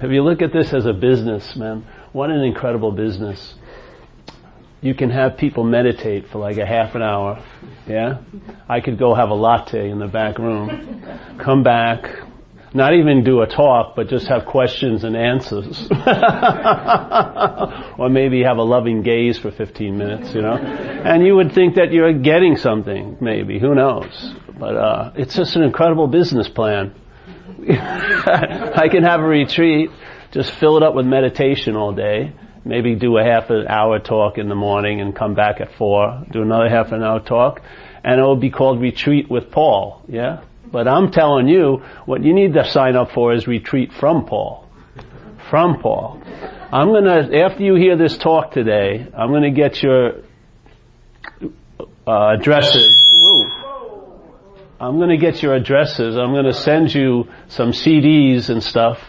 If you look at this as a business, man, what an incredible business. You can have people meditate for like a half an hour, yeah? I could go have a latte in the back room, come back, not even do a talk, but just have questions and answers. Or maybe have a loving gaze for 15 minutes, you know? And you would think that you're getting something, maybe, who knows? But it's just an incredible business plan. I can have a retreat, just fill it up with meditation all day, maybe do a half an hour talk in the morning and come back at 4, do another half an hour talk, and it will be called Retreat with Paul, yeah? But I'm telling you, what you need to sign up for is Retreat from Paul. From Paul. I'm gonna, after you hear this talk today, I'm gonna get your addresses. I'm gonna get your addresses. I'm gonna send you some CDs and stuff.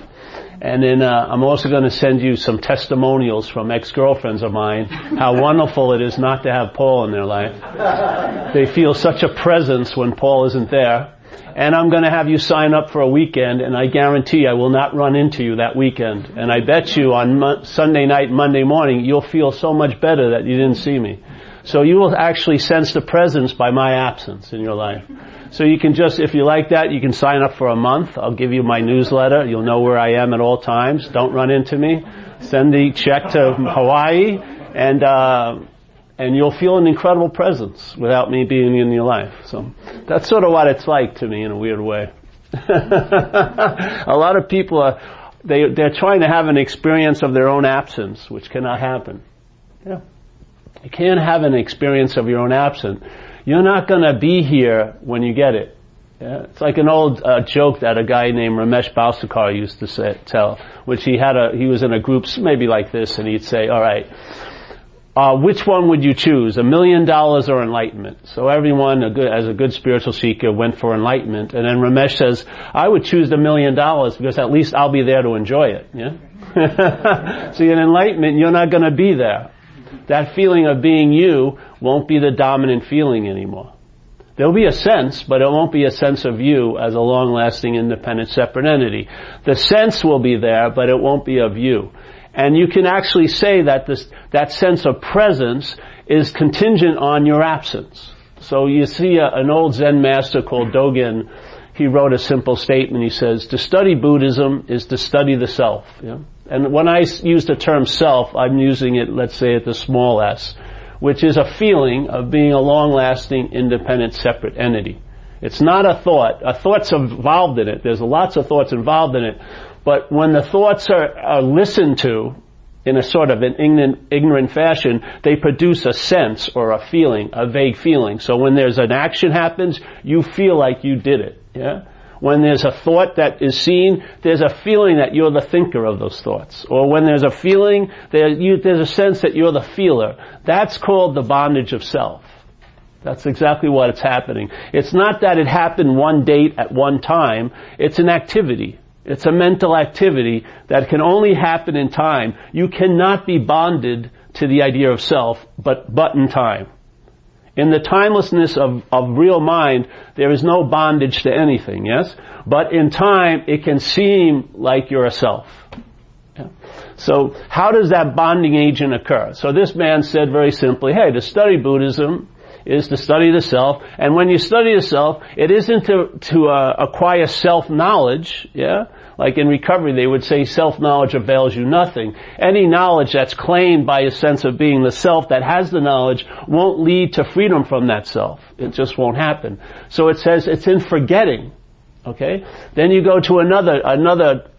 And then I'm also going to send you some testimonials from ex-girlfriends of mine, how wonderful it is not to have Paul in their life. They feel such a presence when Paul isn't there. And I'm going to have you sign up for a weekend, and I guarantee I will not run into you that weekend. And I bet you on Sunday night, Monday morning, you'll feel so much better that you didn't see me. So you will actually sense the presence by my absence in your life. So you can just, if you like that, you can sign up for a month. I'll give you my newsletter. You'll know where I am at all times. Don't run into me. Send the check to Hawaii, and you'll feel an incredible presence without me being in your life. So that's sort of what it's like to me in a weird way. A lot of people they're trying to have an experience of their own absence, which cannot happen. Yeah. You can't have an experience of your own absence. You're not going to be here when you get it. Yeah? It's like an old joke that a guy named Ramesh Balsekar used to tell, which he was in a group maybe like this, and he'd say, all right, which one would you choose, $1 million or enlightenment? So everyone, as a good spiritual seeker, went for enlightenment, and then Ramesh says, I would choose the $1 million because at least I'll be there to enjoy it. Yeah? See, in enlightenment, you're not going to be there. That feeling of being you won't be the dominant feeling anymore. There'll be a sense, but it won't be a sense of you as a long-lasting, independent, separate entity. The sense will be there, but it won't be of you. And you can actually say that that sense of presence is contingent on your absence. So you see an old Zen master called Dogen, he wrote a simple statement. He says, to study Buddhism is to study the self. Yeah? And when I use the term self, I'm using it, let's say, at the small s, which is a feeling of being a long-lasting, independent, separate entity. It's not a thought. A thought's involved in it. There's lots of thoughts involved in it. But when the thoughts are listened to in a sort of an ignorant fashion, they produce a sense or a feeling, a vague feeling. So when there's an action happens, you feel like you did it. Yeah? When there's a thought that is seen, there's a feeling that you're the thinker of those thoughts. Or when there's a feeling, there's a sense that you're the feeler. That's called the bondage of self. That's exactly what's happening. It's not that it happened one date at one time. It's an activity. It's a mental activity that can only happen in time. You cannot be bonded to the idea of self, but in time. In the timelessness of real mind, there is no bondage to anything, yes? But in time, it can seem like you're a self. Yeah. So how does that bonding agent occur? So this man said very simply, hey, to study Buddhism is to study the self, and when you study the self, it isn't to acquire self-knowledge, yeah? Like in recovery, they would say self-knowledge avails you nothing. Any knowledge that's claimed by a sense of being the self that has the knowledge won't lead to freedom from that self. It just won't happen. So it says it's in forgetting. Okay? Then you go to another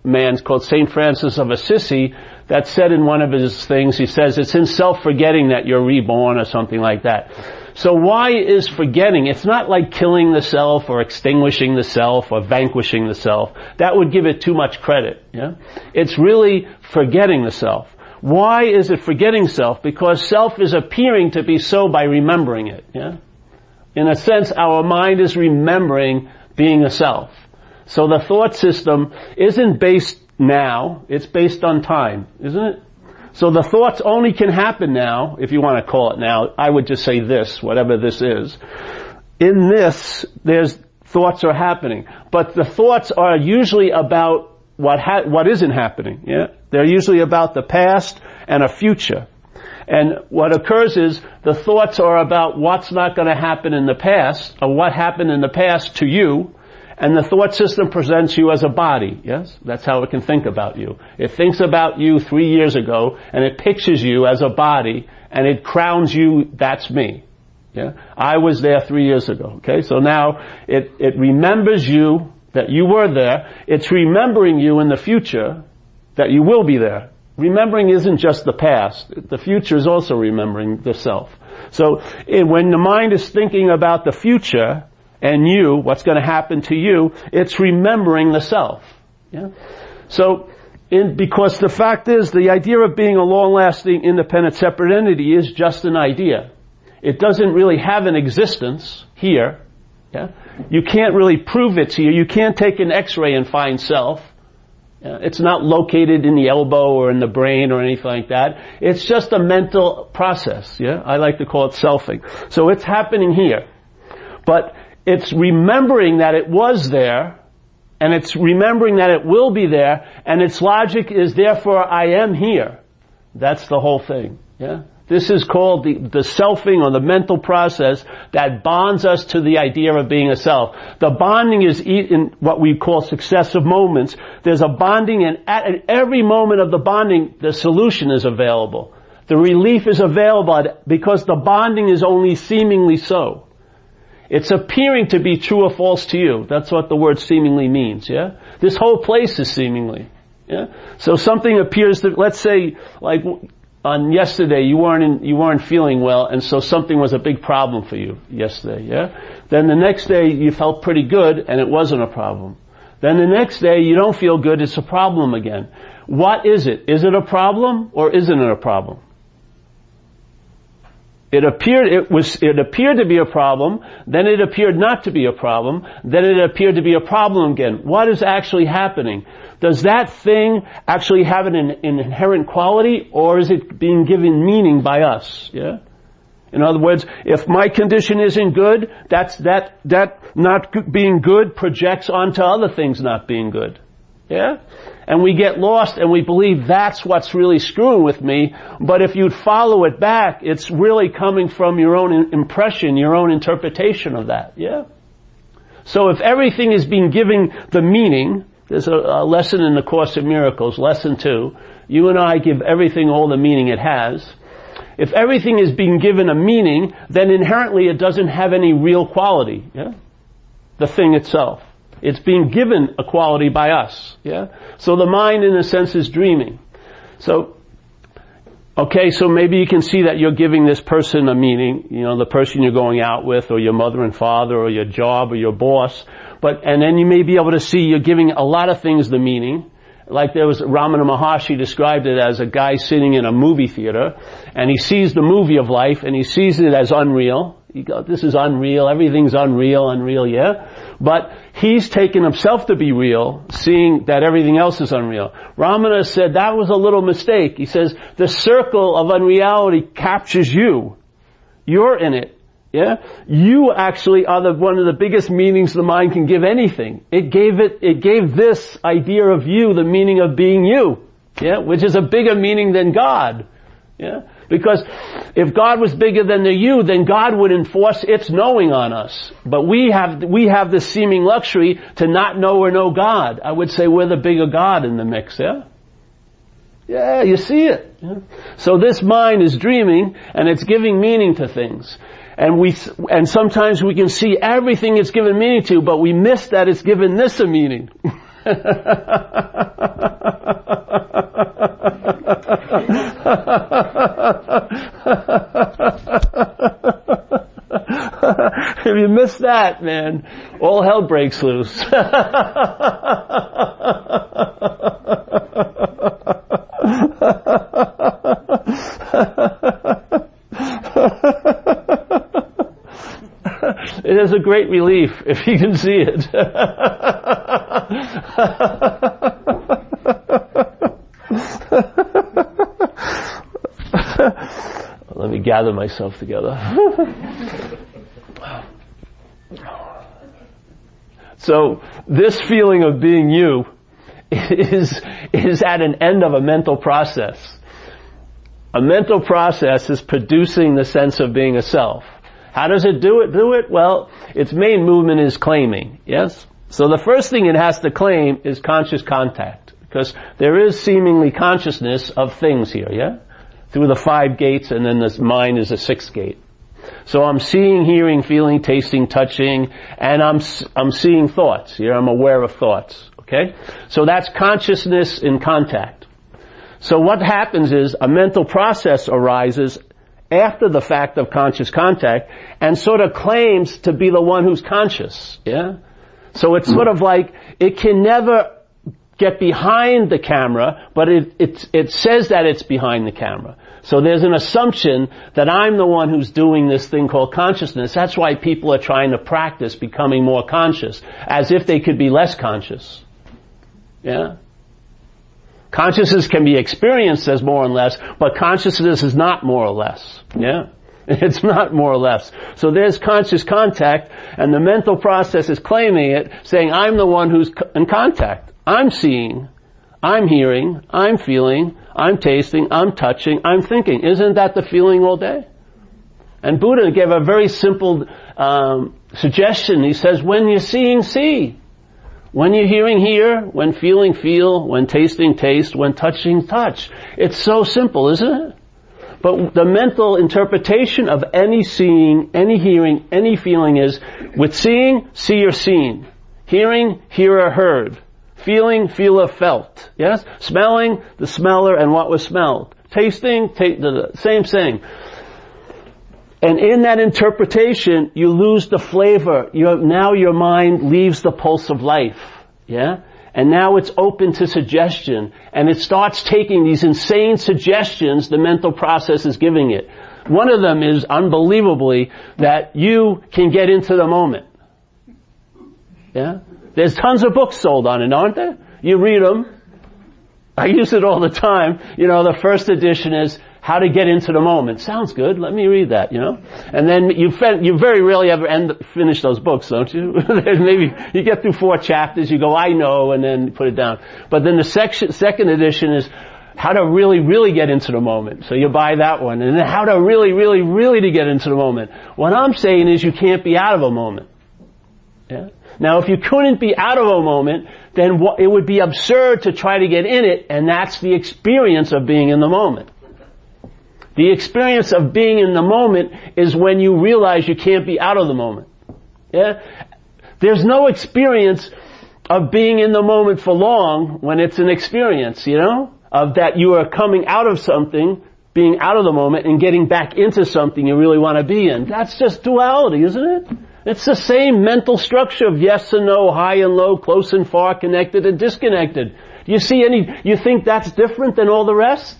man called St. Francis of Assisi that said in one of his things, he says, it's in self-forgetting that you're reborn or something like that. So why is forgetting? It's not like killing the self or extinguishing the self or vanquishing the self. That would give it too much credit. Yeah? It's really forgetting the self. Why is it forgetting self? Because self is appearing to be so by remembering it. Yeah? In a sense, our mind is remembering being a self. So the thought system isn't based now, it's based on time, isn't it? So the thoughts only can happen now, if you want to call it now. I would just say this, whatever this is. In this, thoughts are happening. But the thoughts are usually about what isn't happening. Yeah? They're usually about the past and a future. And what occurs is the thoughts are about what's not going to happen in the past, or what happened in the past to you, and the thought system presents you as a body. Yes? That's how it can think about you. It thinks about you 3 years ago, and it pictures you as a body, and it crowns you, that's me. Yeah? I was there 3 years ago. Okay? So now it remembers you, that you were there. It's remembering you in the future, that you will be there. Remembering isn't just the past. The future is also remembering the self. So when the mind is thinking about the future and you, what's going to happen to you, it's remembering the self. Yeah? So, because the fact is, the idea of being a long-lasting, independent, separate entity is just an idea. It doesn't really have an existence here. Yeah? You can't really prove it's here. You can't take an X-ray and find self. It's not located in the elbow or in the brain or anything like that. It's just a mental process. Yeah, I like to call it selfing. So it's happening here, but it's remembering that it was there, and it's remembering that it will be there, and its logic is therefore I am here. That's the whole thing. Yeah. This is called the selfing, or the mental process that bonds us to the idea of being a self. The bonding is in what we call successive moments. There's a bonding, and at every moment of the bonding, the solution is available. The relief is available because the bonding is only seemingly so. It's appearing to be true or false to you. That's what the word seemingly means, yeah? This whole place is seemingly, yeah? So something appears to, let's say, like, on yesterday, you weren't feeling well, and so something was a big problem for you yesterday, yeah? Then the next day, you felt pretty good, and it wasn't a problem. Then the next day, you don't feel good, it's a problem again. What is it? Is it a problem, or isn't it a problem? It appeared to be a problem, then it appeared not to be a problem, then it appeared to be a problem again. What is actually happening? Does that thing actually have an inherent quality, or is it being given meaning by us? Yeah? In other words, if my condition isn't good, that not being good projects onto other things not being good. Yeah? And we get lost and we believe that's what's really screwing with me, but if you'd follow it back, it's really coming from your own impression, your own interpretation of that. Yeah? So if everything is being given the meaning, there's a lesson in the Course in Miracles, lesson 2. You and I give everything all the meaning it has. If everything is being given a meaning, then inherently it doesn't have any real quality. Yeah? The thing itself. It's being given a quality by us. Yeah? So the mind, in a sense, is dreaming. So, okay, so maybe you can see that you're giving this person a meaning, you know, the person you're going out with, or your mother and father, or your job, or your boss. And then you may be able to see you're giving a lot of things the meaning. Like there was, Ramana Maharshi described it as a guy sitting in a movie theater, and he sees the movie of life, and he sees it as unreal. He goes, this is unreal, everything's unreal, yeah? But he's taken himself to be real, seeing that everything else is unreal. Ramana said that was a little mistake. He says, the circle of unreality captures you. You're in it. Yeah? You actually are one of the biggest meanings the mind can give anything. It gave this idea of you the meaning of being you. Yeah? Which is a bigger meaning than God. Yeah? Because if God was bigger than the you, then God would enforce its knowing on us. But we have this seeming luxury to not know or know God. I would say we're the bigger God in the mix, yeah? Yeah, you see it. Yeah? So this mind is dreaming, and it's giving meaning to things. And sometimes we can see everything it's given meaning to, but we miss that it's given this a meaning. If you miss that, man, all hell breaks loose. It is a great relief if you can see it. Let me gather myself together. So, this feeling of being you is at an end of a mental process. A mental process is producing the sense of being a self. How does it do it? Well, its main movement is claiming, yes? So the first thing it has to claim is conscious contact, because there is seemingly consciousness of things here, yeah? Through the 5 gates, and then this mind is a 6th gate. So I'm seeing, hearing, feeling, tasting, touching, and I'm seeing thoughts. Here I'm aware of thoughts, okay? So that's consciousness in contact. So what happens is a mental process arises after the fact of conscious contact and sort of claims to be the one who's conscious, yeah? So it's sort of like it can never get behind the camera, but it says that it's behind the camera. So there's an assumption that I'm the one who's doing this thing called consciousness. That's why people are trying to practice becoming more conscious, as if they could be less conscious. Yeah? Consciousness can be experienced as more and less, but consciousness is not more or less. Yeah? It's not more or less. So there's conscious contact, and the mental process is claiming it, saying I'm the one who's in contact. I'm seeing, I'm hearing, I'm feeling, I'm tasting, I'm touching, I'm thinking. Isn't that the feeling all day? And Buddha gave a very simple suggestion. He says, when you're seeing, see. When you're hearing, hear. When feeling, feel. When tasting, taste. When touching, touch. It's so simple, isn't it? But the mental interpretation of any seeing, any hearing, any feeling is, with seeing, see or seen. Hearing, hear or heard. Feeling, feel or felt. Yes? Smelling, the smeller and what was smelled. Tasting, the same thing. And in that interpretation, you lose the flavor. Now your mind leaves the pulse of life. Yeah? And now it's open to suggestion. And it starts taking these insane suggestions the mental process is giving it. One of them is, unbelievably, that you can get into the moment. Yeah? There's tons of books sold on it, aren't there? You read them. I use it all the time. The first edition is How to Get Into the Moment. Sounds good. Let me read that, And then you very rarely ever finish those books, don't you? Maybe you get through 4 chapters, you go, I know, and then put it down. But then the second edition is How to Really, Really Get Into the Moment. So you buy that one. And then How to Really, Really, Really to Get Into the Moment. What I'm saying is you can't be out of a moment. Yeah? Now, if you couldn't be out of a moment, then it would be absurd to try to get in it, and that's the experience of being in the moment. The experience of being in the moment is when you realize you can't be out of the moment. Yeah? There's no experience of being in the moment for long when it's an experience, of that you are coming out of something, being out of the moment, and getting back into something you really want to be in. That's just duality, isn't it? It's the same mental structure of yes and no, high and low, close and far, connected and disconnected. Do you you think that's different than all the rest?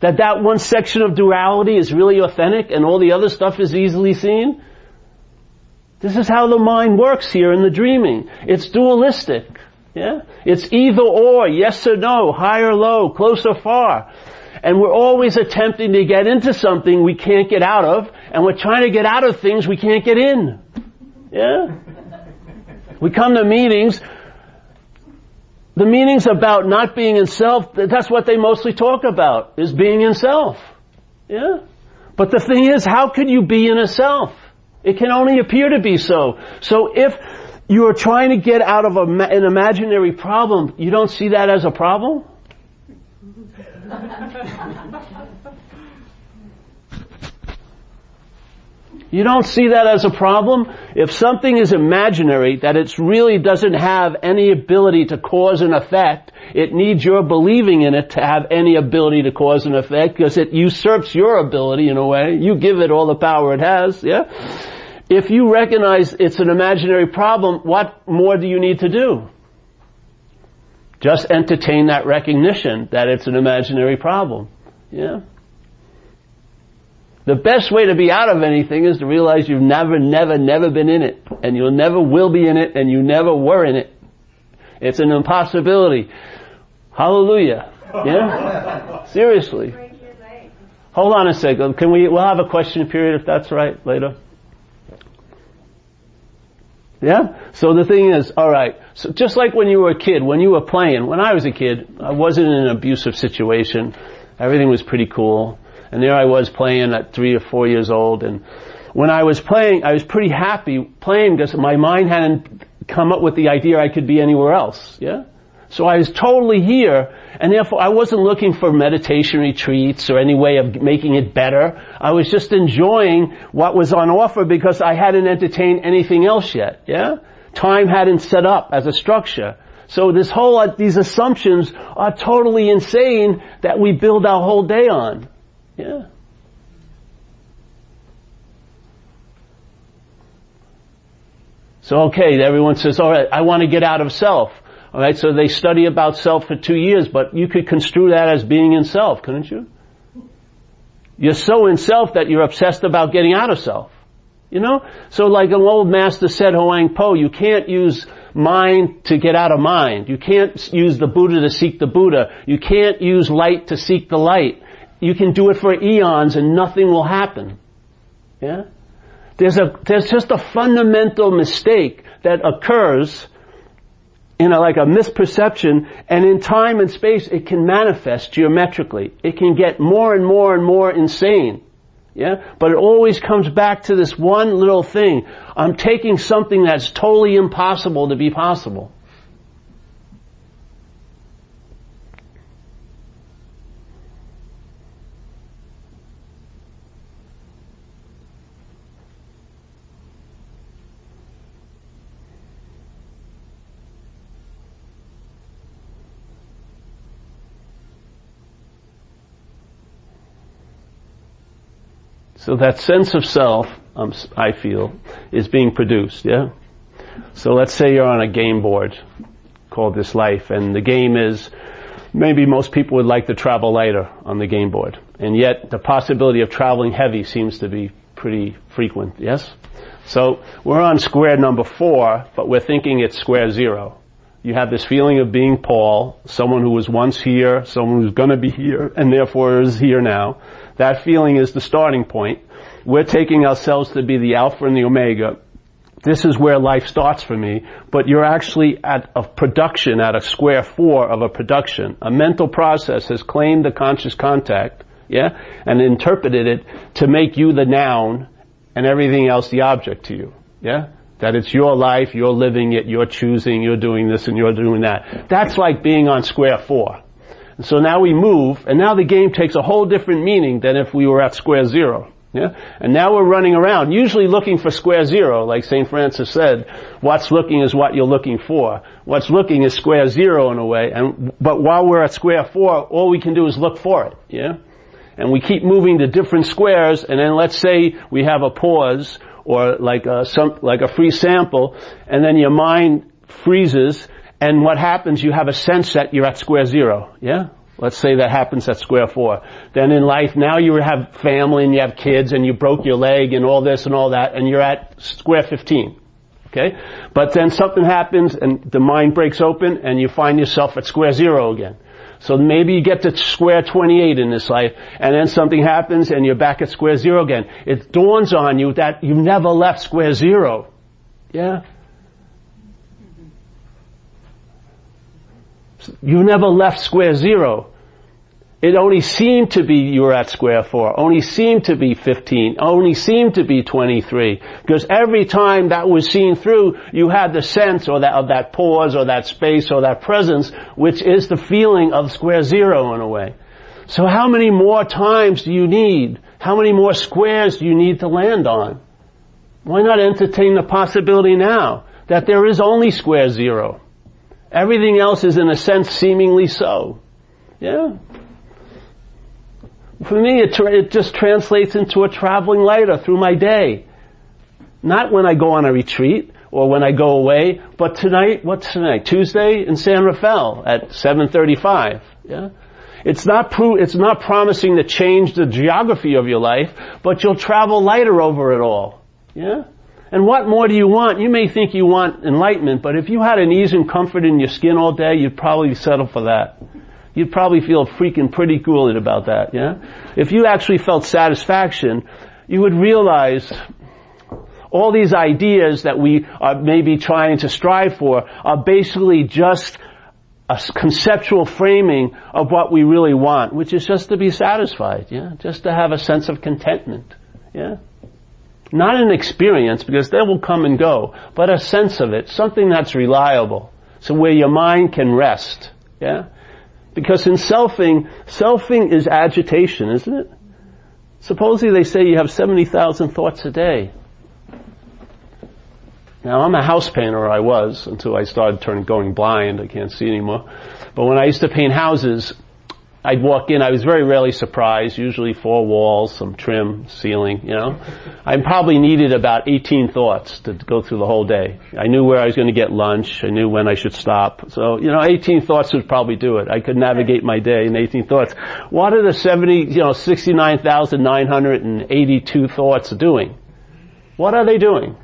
That one section of duality is really authentic and all the other stuff is easily seen? This is how the mind works here in the dreaming. It's dualistic. Yeah? It's either or, yes or no, high or low, close or far. And we're always attempting to get into something we can't get out of, and we're trying to get out of things we can't get in. Yeah? We come to meetings. The meetings about not being in self, that's what they mostly talk about, is being in self. Yeah? But the thing is, how could you be in a self? It can only appear to be so. So if you are trying to get out of an imaginary problem, you don't see that as a problem? You don't see that as a problem? If something is imaginary, that it really doesn't have any ability to cause an effect, it needs your believing in it to have any ability to cause an effect, because it usurps your ability in a way. You give it all the power it has, yeah? If you recognize it's an imaginary problem, what more do you need to do? Just entertain that recognition that it's an imaginary problem. Yeah? The best way to be out of anything is to realize you've never been in it. And you never will be in it, and you never were in it. It's an impossibility. Hallelujah. Yeah? Seriously. Hold on a second. We'll have a question period if that's right later. Yeah? So the thing is, alright, so just like when you were a kid, when you were playing, when I was a kid, I wasn't in an abusive situation. Everything was pretty cool. And there I was playing at 3 or 4 years old, and when I was playing, I was pretty happy playing because my mind hadn't come up with the idea I could be anywhere else. Yeah? So I was totally here, and therefore I wasn't looking for meditation retreats or any way of making it better. I was just enjoying what was on offer because I hadn't entertained anything else yet. Yeah? Time hadn't set up as a structure. So these assumptions are totally insane that we build our whole day on. Yeah? So okay, everyone says, alright, I want to get out of self. Alright, so they study about self for 2 years, but you could construe that as being in self, couldn't you? You're so in self that you're obsessed about getting out of self. You know? So like an old master said, Hoang Po, you can't use mind to get out of mind. You can't use the Buddha to seek the Buddha. You can't use light to seek the light. You can do it for eons and nothing will happen. Yeah? There's just a fundamental mistake that occurs in like a misperception, and in time and space it can manifest geometrically. It can get more and more and more insane. Yeah? But it always comes back to this one little thing. I'm taking something that's totally impossible to be possible. So that sense of self, I feel, is being produced, yeah? So let's say you're on a game board called this life, and the game is, maybe most people would like to travel lighter on the game board. And yet, the possibility of traveling heavy seems to be pretty frequent, yes? So, we're on square number 4, but we're thinking it's square 0. You have this feeling of being Paul, someone who was once here, someone who's gonna be here, and therefore is here now. That feeling is the starting point. We're taking ourselves to be the Alpha and the Omega. This is where life starts for me, but you're actually at a production, at a square 4 of a production. A mental process has claimed the conscious contact, yeah, and interpreted it to make you the noun and everything else the object to you, yeah? That it's your life, you're living it, you're choosing, you're doing this and you're doing that. That's like being on square 4. And so now we move, and now the game takes a whole different meaning than if we were at square 0. Yeah? And now we're running around, usually looking for square 0, like St. Francis said, what's looking is what you're looking for. What's looking is square 0 in a way, but while we're at square 4, all we can do is look for it. Yeah? And we keep moving to different squares, and then let's say we have a pause, or like a free sample, and then your mind freezes, and what happens, you have a sense that you're at square 0, yeah? Let's say that happens at square 4. Then in life, now you have family and you have kids and you broke your leg and all this and all that, and you're at square 15, okay? But then something happens and the mind breaks open and you find yourself at square 0 again. So maybe you get to square 28 in this life, and then something happens and you're back at square 0 again. It dawns on you that you've never left square 0. Yeah? You never left square 0. It only seemed to be you were at square 4, only seemed to be 15, only seemed to be 23. Because every time that was seen through, you had the sense of that pause or that space or that presence, which is the feeling of square 0 in a way. So how many more times do you need? How many more squares do you need to land on? Why not entertain the possibility now that there is only square 0? Everything else is in a sense seemingly so. Yeah? For me, it just translates into a traveling lighter through my day. Not when I go on a retreat or when I go away, but tonight, what's tonight? Tuesday in San Rafael at 7:35. Yeah? It's not promising to change the geography of your life, but you'll travel lighter over it all. Yeah? And what more do you want? You may think you want enlightenment, but if you had an ease and comfort in your skin all day, you'd probably settle for that. You'd probably feel freaking pretty good about that, yeah? If you actually felt satisfaction, you would realize All these ideas that we are maybe trying to strive for are basically just a conceptual framing of what we really want, which is just to be satisfied, yeah? Just to have a sense of contentment, yeah? Not an experience, because they will come and go, but a sense of it, something that's reliable, so where your mind can rest, yeah? Because in selfing is agitation, isn't it? Supposedly they say you have 70,000 thoughts a day. Now, I'm a house painter, I was, until I started going blind. I can't see anymore. But when I used to paint houses, I'd walk in, I was very rarely surprised, usually 4 walls, some trim, ceiling, you know. I probably needed about 18 thoughts to go through the whole day. I knew where I was going to get lunch, I knew when I should stop. So, 18 thoughts would probably do it. I could navigate my day in 18 thoughts. What are the 69,982 thoughts doing? What are they doing?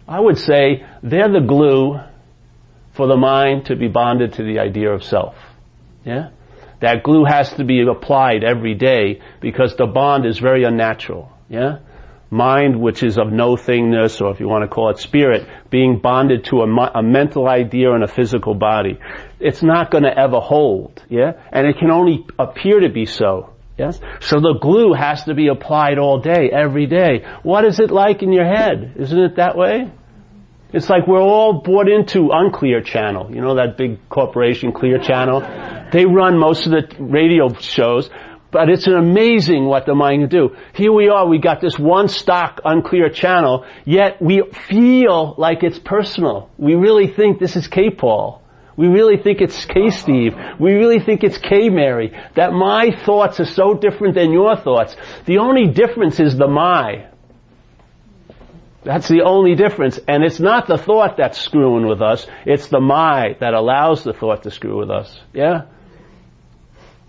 I would say they're the glue for the mind to be bonded to the idea of self. Yeah? That glue has to be applied every day because the bond is very unnatural. Yeah? Mind, which is of no thingness, or if you want to call it spirit, being bonded to a mental idea and a physical body. It's not going to ever hold. Yeah? And it can only appear to be so. Yes? So the glue has to be applied all day, every day. What is it like in your head? Isn't it that way? It's like we're all bought into Unclear Channel. You know that big corporation, Clear Channel? They run most of the radio shows, but it's amazing what the mind can do. Here we are, we got this one stock Unclear Channel, yet we feel like it's personal. We really think this is K-Paul. We really think it's K-Steve. We really think it's K-Mary. That my thoughts are so different than your thoughts. The only difference is the my. That's the only difference. And it's not the thought that's screwing with us. It's the my that allows the thought to screw with us. Yeah?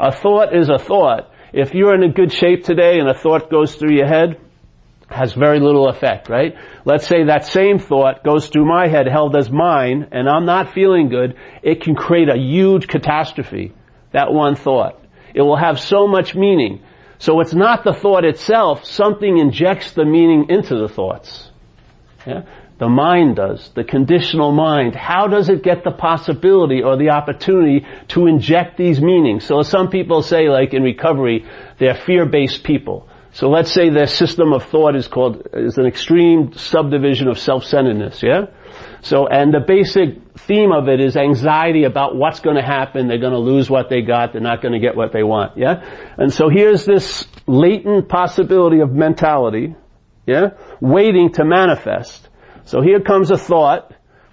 A thought is a thought. If you're in a good shape today and a thought goes through your head, has very little effect, right? Let's say that same thought goes through my head, held as mine, and I'm not feeling good. It can create a huge catastrophe, that one thought. It will have so much meaning. So it's not the thought itself. Something injects the meaning into the thoughts. Yeah? The mind does, the conditional mind. How does it get the possibility or the opportunity to inject these meanings? So some people say, like in recovery, they're fear-based people. So let's say their system of thought is an extreme subdivision of self-centeredness, yeah? So, and the basic theme of it is anxiety about what's going to happen. They're going to lose what they got. They're not going to get what they want, yeah? And so here's this latent possibility of mentality, yeah? Waiting to manifest. So here comes a thought.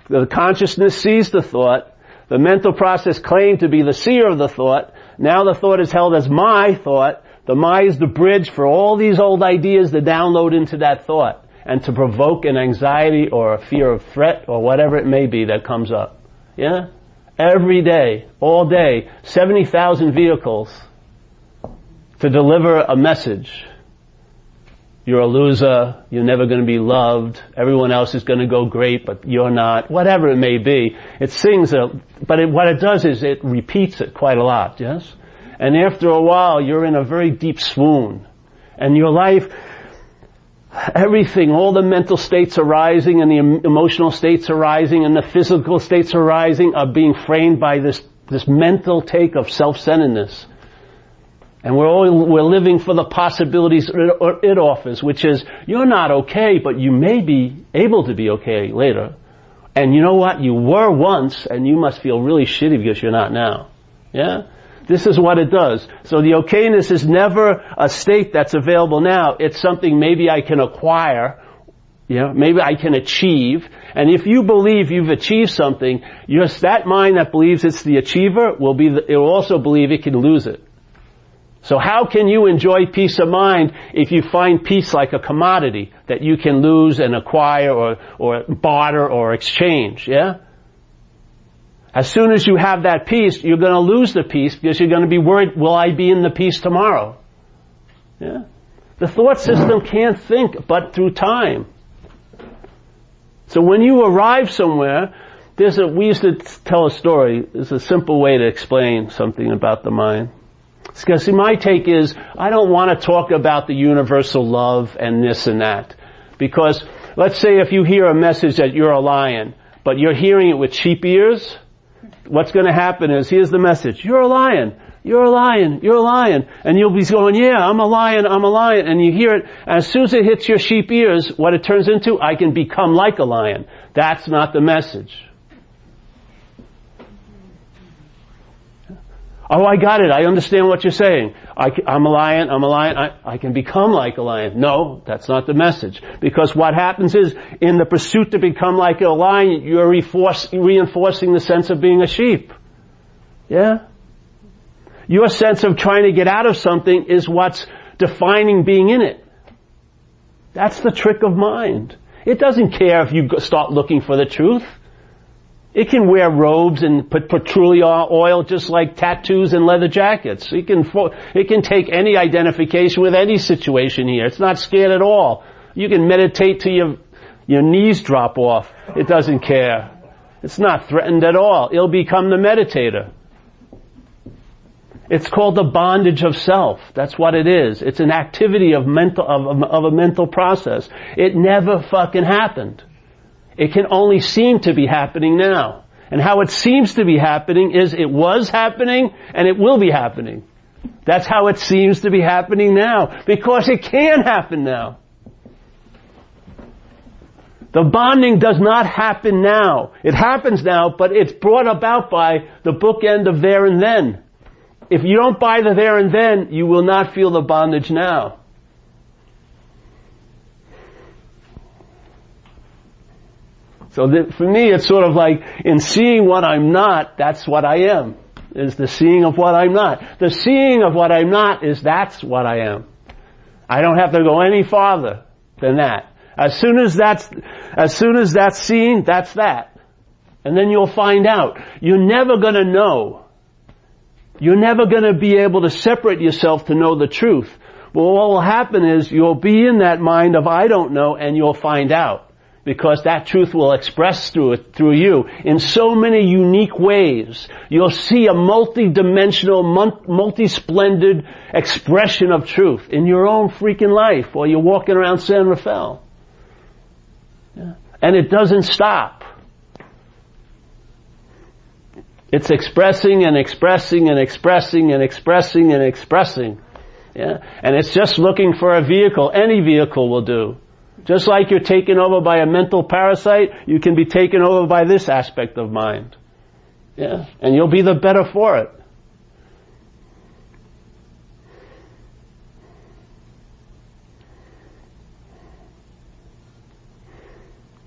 The consciousness sees the thought. The mental process claimed to be the seer of the thought. Now the thought is held as my thought. The my is the bridge for all these old ideas to download into that thought and to provoke an anxiety or a fear of threat or whatever it may be that comes up. Yeah? Every day, all day, 70,000 vehicles to deliver a message. You're a loser, you're never going to be loved, everyone else is going to go great, but you're not, whatever it may be. It sings, what it does is it repeats it quite a lot, yes? And after a while, you're in a very deep swoon. And your life, everything, all the mental states arising and the emotional states arising and the physical states arising are being framed by this mental take of self-centeredness. And we're living for the possibilities it offers, which is, you're not okay, but you may be able to be okay later. And you know what? You were once, and you must feel really shitty because you're not now. Yeah? This is what it does. So the okayness is never a state that's available now. It's something maybe I can acquire, maybe I can achieve. And if you believe you've achieved something, that mind that believes it's the achiever it will also believe it can lose it. So how can you enjoy peace of mind if you find peace like a commodity that you can lose and acquire or barter or exchange, yeah? As soon as you have that peace, you're going to lose the peace because you're going to be worried, will I be in the peace tomorrow? Yeah? The thought system can't think but through time. So when you arrive somewhere, we used to tell a story. There's a simple way to explain something about the mind. Because see, my take is, I don't want to talk about the universal love and this and that. Because, let's say if you hear a message that you're a lion, but you're hearing it with sheep ears, what's going to happen is, here's the message, you're a lion, you're a lion, you're a lion. And you'll be going, yeah, I'm a lion, I'm a lion. And you hear it, and as soon as it hits your sheep ears, what it turns into, I can become like a lion. That's not the message. Oh, I got it. I understand what you're saying. I'm a lion, I can become like a lion. No, that's not the message. Because what happens is, in the pursuit to become like a lion, you're reinforcing the sense of being a sheep. Yeah? Your sense of trying to get out of something is what's defining being in it. That's the trick of mind. It doesn't care if you start looking for the truth. It can wear robes and put petroleum oil just like tattoos and leather jackets. It can take any identification with any situation here. It's not scared at all. You can meditate till your knees drop off. It doesn't care. It's not threatened at all. It'll become the meditator. It's called the bondage of self. That's what it is. It's an activity of a mental process. It never fucking happened. It can only seem to be happening now. And how it seems to be happening is it was happening and it will be happening. That's how it seems to be happening now. Because it can happen now. The bonding does not happen now. It happens now, but it's brought about by the bookend of there and then. If you don't buy the there and then, you will not feel the bondage now. So for me, it's sort of like, in seeing what I'm not, that's what I am. Is the seeing of what I'm not. The seeing of what I'm not is that's what I am. I don't have to go any farther than that. As soon as that's seen, that's that. And then you'll find out. You're never gonna know. You're never gonna be able to separate yourself to know the truth. Well, what will happen is you'll be in that mind of I don't know, and you'll find out. Because that truth will express through you in so many unique ways. You'll see a multi-dimensional, multi-splendid expression of truth in your own freaking life while you're walking around San Rafael. Yeah. And it doesn't stop. It's expressing and expressing and expressing and expressing and expressing. Yeah. And it's just looking for a vehicle. Any vehicle will do. Just like you're taken over by a mental parasite, you can be taken over by this aspect of mind. Yeah. And you'll be the better for it.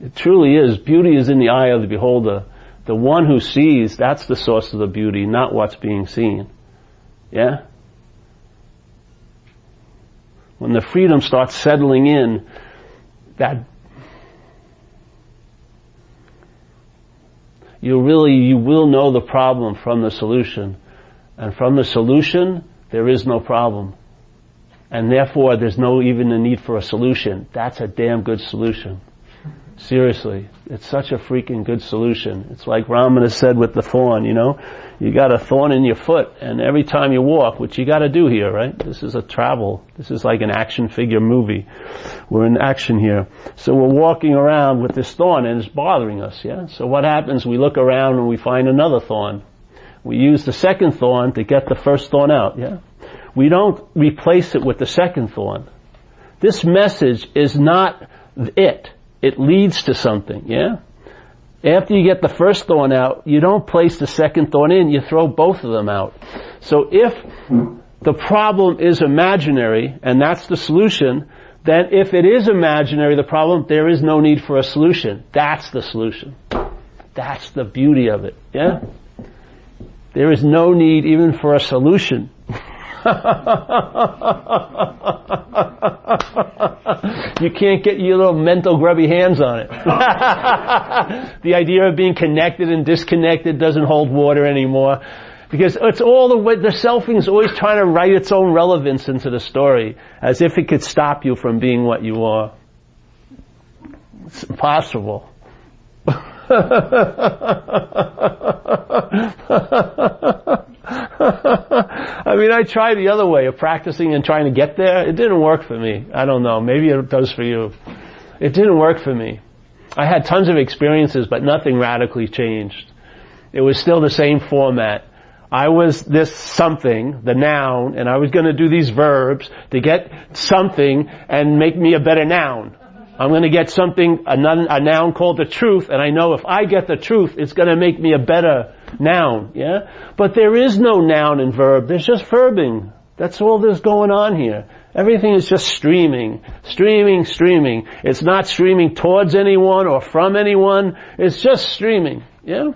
It truly is. Beauty is in the eye of the beholder. The one who sees, that's the source of the beauty, not what's being seen. Yeah? When the freedom starts settling in, that you will know the problem from the solution. And from the solution, there is no problem. And therefore, there's no even a need for a solution. That's a damn good solution. Seriously. It's such a freaking good solution. It's like Ramana said with the thorn, you know. You got a thorn in your foot, and every time you walk, which you got to do here, right? This is a travel. This is like an action figure movie. We're in action here. So we're walking around with this thorn, and it's bothering us, yeah? So what happens? We look around and we find another thorn. We use the second thorn to get the first thorn out, yeah? We don't replace it with the second thorn. This message is not it. It leads to something, yeah? After you get the first thorn out, you don't place the second thorn in, you throw both of them out. So if the problem is imaginary, and that's the solution, then if it is imaginary, the problem, there is no need for a solution. That's the solution. That's the beauty of it, yeah? There is no need even for a solution. You can't get your little mental grubby hands on it. The idea of being connected and disconnected doesn't hold water anymore. Because it's all the way, the selfing is always trying to write its own relevance into the story, as if it could stop you from being what you are. It's impossible. I mean, I tried the other way of practicing and trying to get there. It didn't work for me. I don't know. Maybe it does for you. It didn't work for me. I had tons of experiences, but nothing radically changed. It was still the same format. I was this something, the noun, and I was going to do these verbs to get something and make me a better noun. I'm going to get something, a noun called the truth, and I know if I get the truth, it's going to make me a better noun, yeah? But there is no noun and verb, there's just verbing. That's all there's going on here. Everything is just streaming. It's not streaming towards anyone or from anyone, it's just streaming, yeah?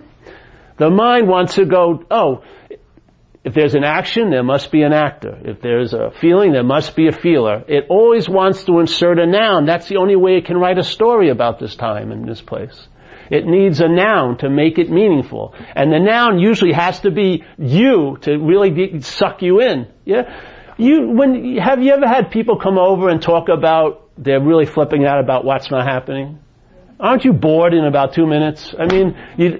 The mind wants to go, oh, if there's an action, there must be an actor. If there's a feeling, there must be a feeler. It always wants to insert a noun. That's the only way it can write a story about this time and this place. It needs a noun to make it meaningful. And the noun usually has to be you to really suck you in. Yeah? Have you ever had people come over and talk about, they're really flipping out about what's not happening? Aren't you bored in about 2 minutes? I mean,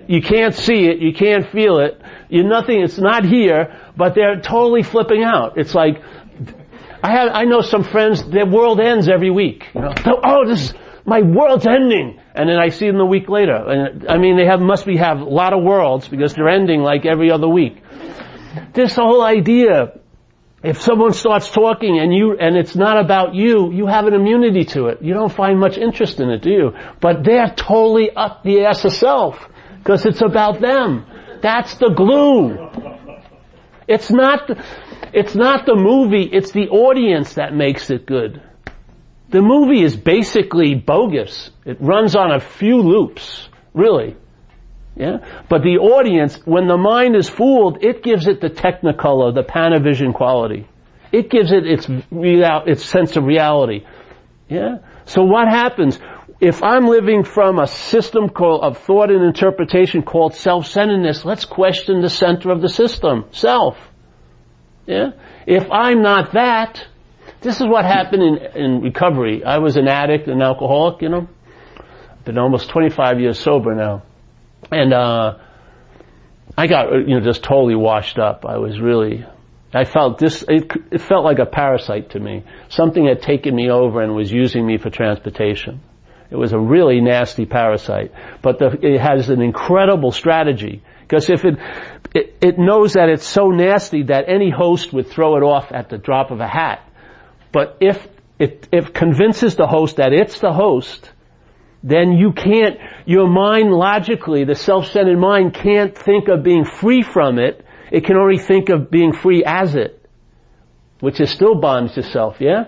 you can't see it, you can't feel it, it's not here, but they're totally flipping out. It's like, I know some friends, their world ends every week. You know? Oh, my world's ending! And then I see them a week later. And, I mean, they must have a lot of worlds because they're ending like every other week. This whole idea, if someone starts talking and it's not about you, you have an immunity to it. You don't find much interest in it, do you? But they're totally up the ass of self because it's about them. That's the glue. It's not the movie, it's the audience that makes it good. The movie is basically bogus. It runs on a few loops, really. Yeah? But the audience, when the mind is fooled, it gives it the technicolor, the Panavision quality. It gives it its sense of reality. Yeah? So what happens? If I'm living from a system of thought and interpretation called self-centeredness, let's question the center of the system, self. Yeah? If I'm not that, this is what happened in recovery. I was an addict, an alcoholic, you know. Been almost 25 years sober now. And I got, just totally washed up. I felt it felt like a parasite to me. Something had taken me over and was using me for transportation. It was a really nasty parasite. But it has an incredible strategy. Because if it knows that it's so nasty that any host would throw it off at the drop of a hat. But if it convinces the host that it's the host, then your mind logically, the self-centered mind can't think of being free from it. It can only think of being free as it, which is still bonds to self, yeah?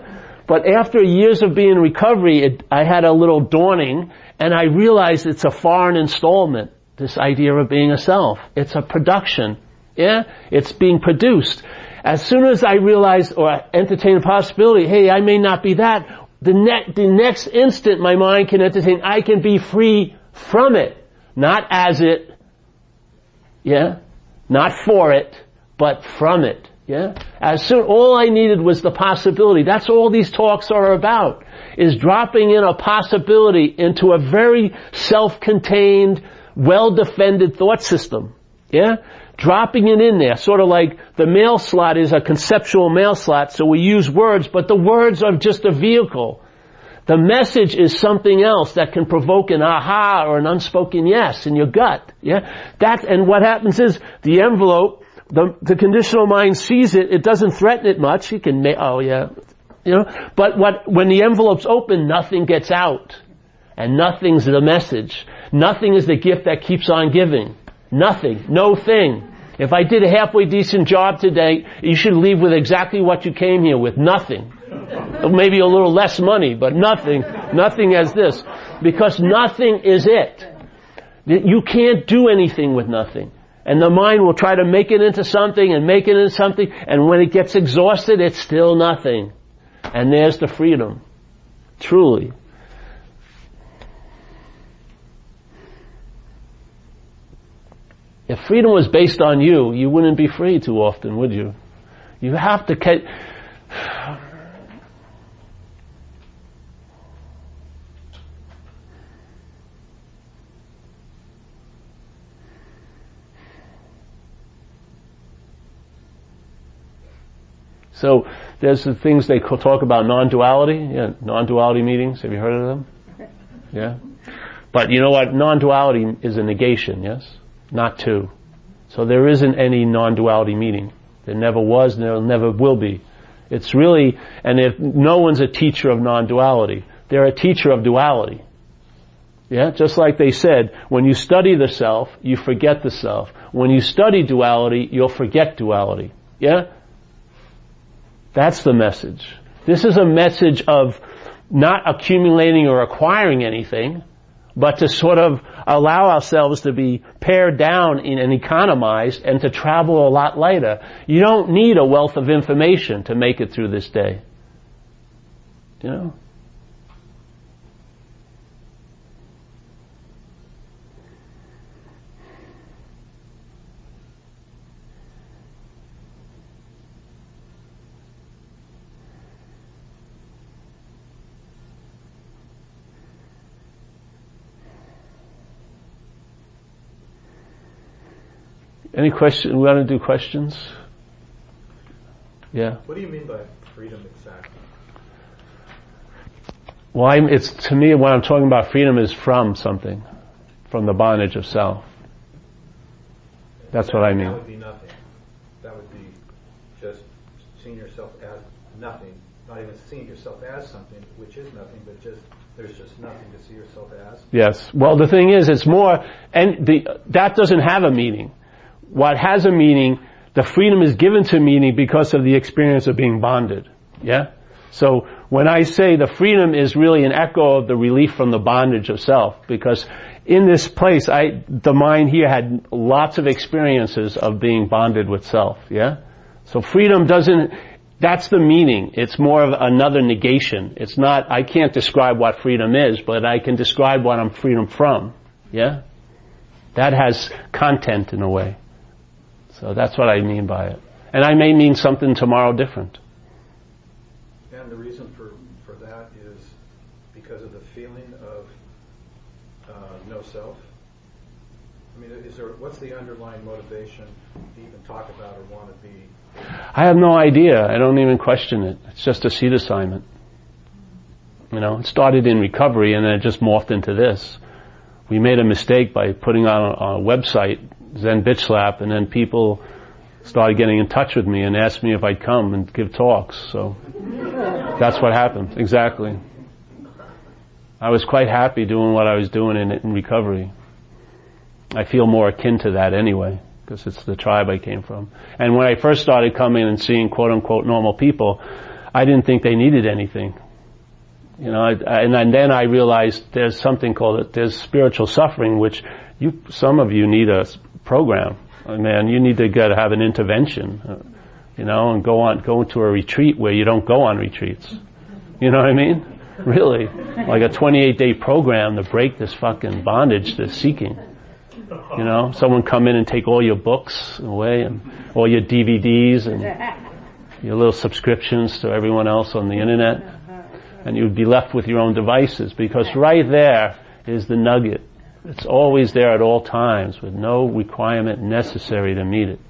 But after years of being in recovery, I had a little dawning, and I realized it's a foreign installment, this idea of being a self. It's a production, yeah? It's being produced. As soon as I realized or entertained the possibility, hey, I may not be that, the next instant my mind can entertain, I can be free from it. Not as it, yeah? Not for it, but from it, yeah? All I needed was the possibility. That's all these talks are about, is dropping in a possibility into a very self-contained, well-defended thought system, yeah? Dropping it in there, sort of like the mail slot is a conceptual mail slot, so we use words, but the words are just a vehicle. The message is something else that can provoke an aha or an unspoken yes in your gut. Yeah, and what happens is the envelope, the conditional mind sees it. It doesn't threaten it much. It can but when the envelope's open, nothing gets out, and nothing's the message. Nothing is the gift that keeps on giving. Nothing. No thing. If I did a halfway decent job today, you should leave with exactly what you came here with. Nothing. Maybe a little less money, but nothing. Nothing as this. Because nothing is it. You can't do anything with nothing. And the mind will try to make it into something and make it into something, and when it gets exhausted, it's still nothing. And there's the freedom. Truly. If freedom was based on you wouldn't be free too often, would you? You have to So there's the things they talk about non-duality. Yeah, non-duality meetings. Have you heard of them? Yeah. But you know what? Non-duality is a negation, yes? Not two. So there isn't any non-duality meeting. There never was, and there never will be. It's really, and if no one's a teacher of non-duality, they're a teacher of duality. Yeah? Just like they said, when you study the self, you forget the self. When you study duality, you'll forget duality. Yeah? That's the message. This is a message of not accumulating or acquiring anything, but to sort of allow ourselves to be pared down and economized and to travel a lot lighter. You don't need a wealth of information to make it through this day. You know? Any question? We want to do questions? Yeah. What do you mean by freedom exactly? Well, it's to me when I'm talking about freedom is from something, from the bondage of self. That's what I mean. That would be nothing. That would be just seeing yourself as nothing, not even seeing yourself as something, which is nothing, but just there's just nothing to see yourself as. Yes. Well, the thing is, it's more, and that doesn't have a meaning. What has a meaning, the freedom is given to meaning because of the experience of being bonded. Yeah? So when I say the freedom is really an echo of the relief from the bondage of self, because in this place, the mind here had lots of experiences of being bonded with self. Yeah? So freedom that's the meaning. It's more of another negation. It's not, I can't describe what freedom is, but I can describe what I'm freedom from. Yeah? That has content in a way. So that's what I mean by it. And I may mean something tomorrow different. And the reason for that is because of the feeling of no self? I mean, what's the underlying motivation to even talk about or want to be? I have no idea. I don't even question it. It's just a seed assignment. You know, it started in recovery and then it just morphed into this. We made a mistake by putting on a website Zen Bitch Slap, and then people started getting in touch with me and asked me if I'd come and give talks. So that's what happened. Exactly. I was quite happy doing what I was doing in recovery. I feel more akin to that anyway, because it's the tribe I came from. And when I first started coming and seeing quote-unquote normal people, I didn't think they needed anything. You know, and then I realized there's something called there's spiritual suffering, which some of you need a program. I mean, you need to have an intervention, you know, and go into a retreat where you don't go on retreats. You know what I mean? Really, like a 28-day program to break this fucking bondage to seeking. You know, someone come in and take all your books away and all your DVDs and your little subscriptions to everyone else on the internet, and you'd be left with your own devices, because right there is the nugget. It's always there at all times with no requirement necessary to meet it.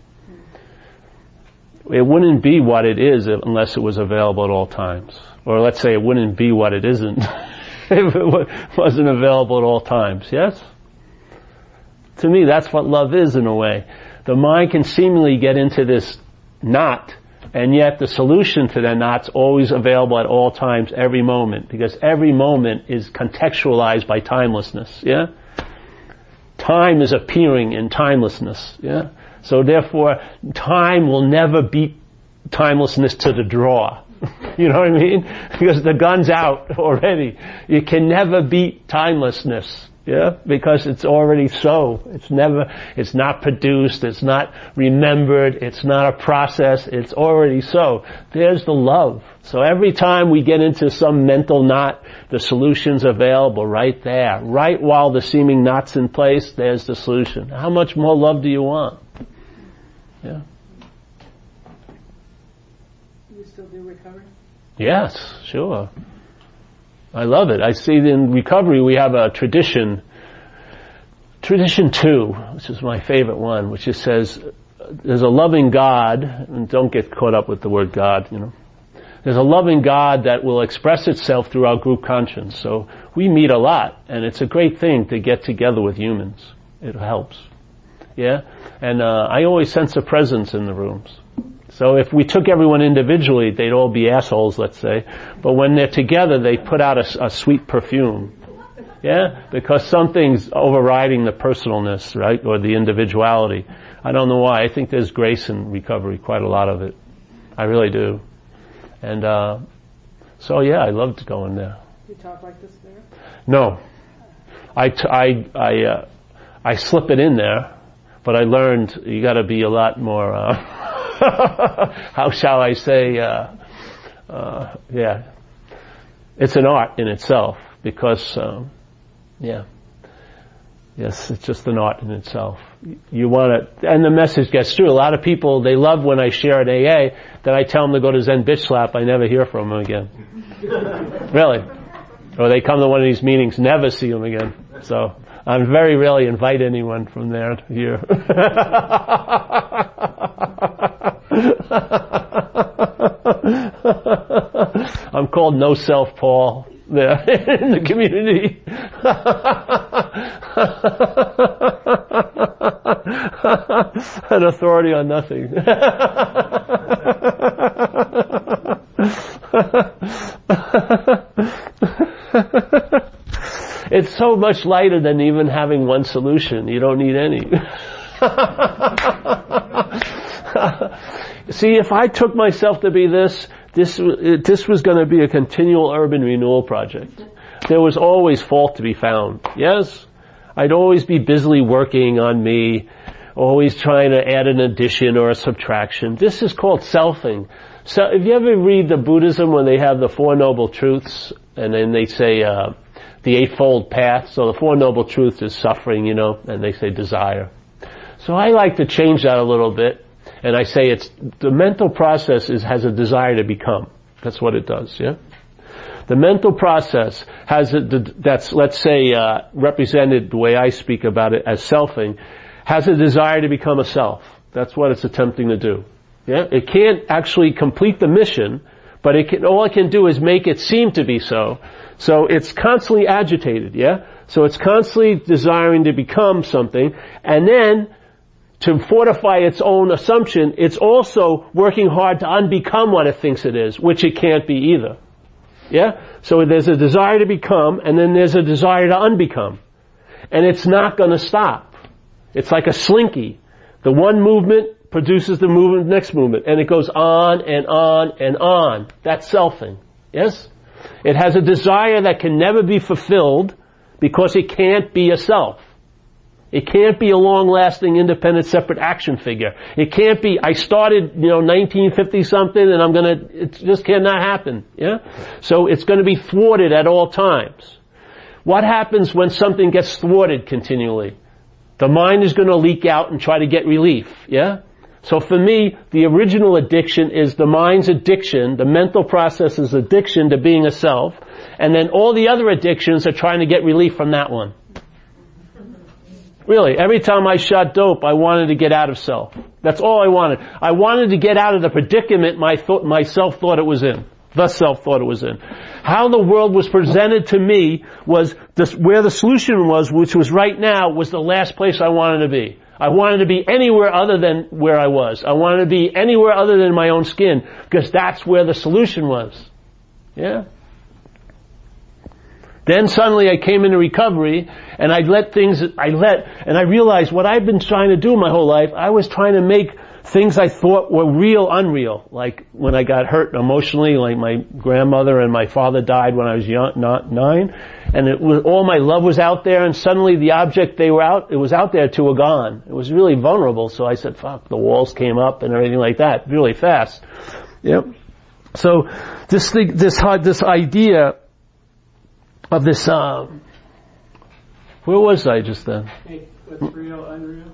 It wouldn't be what it is unless it was available at all times. Or let's say it wouldn't be what it isn't if it wasn't available at all times. Yes? To me, that's what love is in a way. The mind can seemingly get into this knot, and yet the solution to that knot's always available at all times, every moment, because every moment is contextualized by timelessness. Yeah? Time is appearing in timelessness. Yeah? So therefore, time will never beat timelessness to the draw. You know what I mean? Because the gun's out already. You can never beat timelessness. Yeah? Because it's already so. It's not produced, it's not remembered, it's not a process, it's already so. There's the love. So every time we get into some mental knot, the solution's available right there. Right while the seeming knot's in place, there's the solution. How much more love do you want? Yeah. You still do recovery? Yes, sure. I love it. I see in recovery we have a tradition 2, which is my favorite one, which just says, loving God, and don't get caught up with the word God, There's a loving God that will express itself through our group conscience. So we meet a lot, and it's a great thing to get together with humans. It helps. Yeah? And I always sense a presence in the rooms. So if we took everyone individually, they'd all be assholes, let's say. But when they're together, they put out a sweet perfume. Yeah? Because something's overriding the personalness, right? Or the individuality. I don't know why. I think there's grace in recovery, quite a lot of it. I really do. And so yeah, I loved going there. You talk like this there? No. I slip it in there, but I learned you gotta be a lot more, how shall I say, yeah. It's an art in itself, because, yes, it's just an art in itself. You want to, and the message gets through. A lot of people, they love when I share at AA that I tell them to go to Zen Bitch Slap. I never hear from them again. Really. Or they come to one of these meetings, never see them again. So I very rarely invite anyone from there here. I'm called No Self Paul there in the community. An authority on nothing. It's so much lighter than even having one solution. You don't need any. See, if I took myself to be this was going to be a continual urban renewal project. There was always fault to be found. Yes? I'd always be busily working on me, always trying to add an addition or a subtraction. This is called selfing. So if you ever read the Buddhism when they have the Four Noble Truths, and then they say the Eightfold Path, so the Four Noble Truths is suffering, and they say desire. So I like to change that a little bit. And I say the mental process has a desire to become. That's what it does, yeah? The mental process that's, let's say, represented the way I speak about it as selfing, has a desire to become a self. That's what it's attempting to do. Yeah? It can't actually complete the mission, but all it can do is make it seem to be so. So it's constantly agitated, yeah? So it's constantly desiring to become something, and then to fortify its own assumption, it's also working hard to unbecome what it thinks it is, which it can't be either. Yeah? So there's a desire to become, and then there's a desire to unbecome. And it's not going to stop. It's like a slinky. The one movement produces the next movement, and it goes on and on and on. That's selfing. Yes? It has a desire that can never be fulfilled because it can't be a self. It can't be a long-lasting, independent, separate action figure. It can't be, I started, 1950 something and it just cannot happen. Yeah? So it's going to be thwarted at all times. What happens when something gets thwarted continually? The mind is going to leak out and try to get relief. Yeah? So for me, the original addiction is the mind's addiction, the mental process's addiction to being a self, and then all the other addictions are trying to get relief from that one. Really, every time I shot dope, I wanted to get out of self. That's all I wanted. I wanted to get out of the predicament myself thought it was in. The self thought it was in. How the world was presented to me was where the solution was, which was right now, was the last place I wanted to be. I wanted to be anywhere other than where I was. I wanted to be anywhere other than my own skin, because that's where the solution was. Yeah? Then suddenly I came into recovery, and I realized what I've been trying to do my whole life, I was trying to make things I thought were real unreal. Like when I got hurt emotionally, like my grandmother and my father died when I was young, not 9, and all my love was out there, and suddenly the object it was out there to a gone. It was really vulnerable, so I said, fuck, the walls came up and everything like that, really fast. Yep. So this idea of this, where was I just then? What's real, unreal?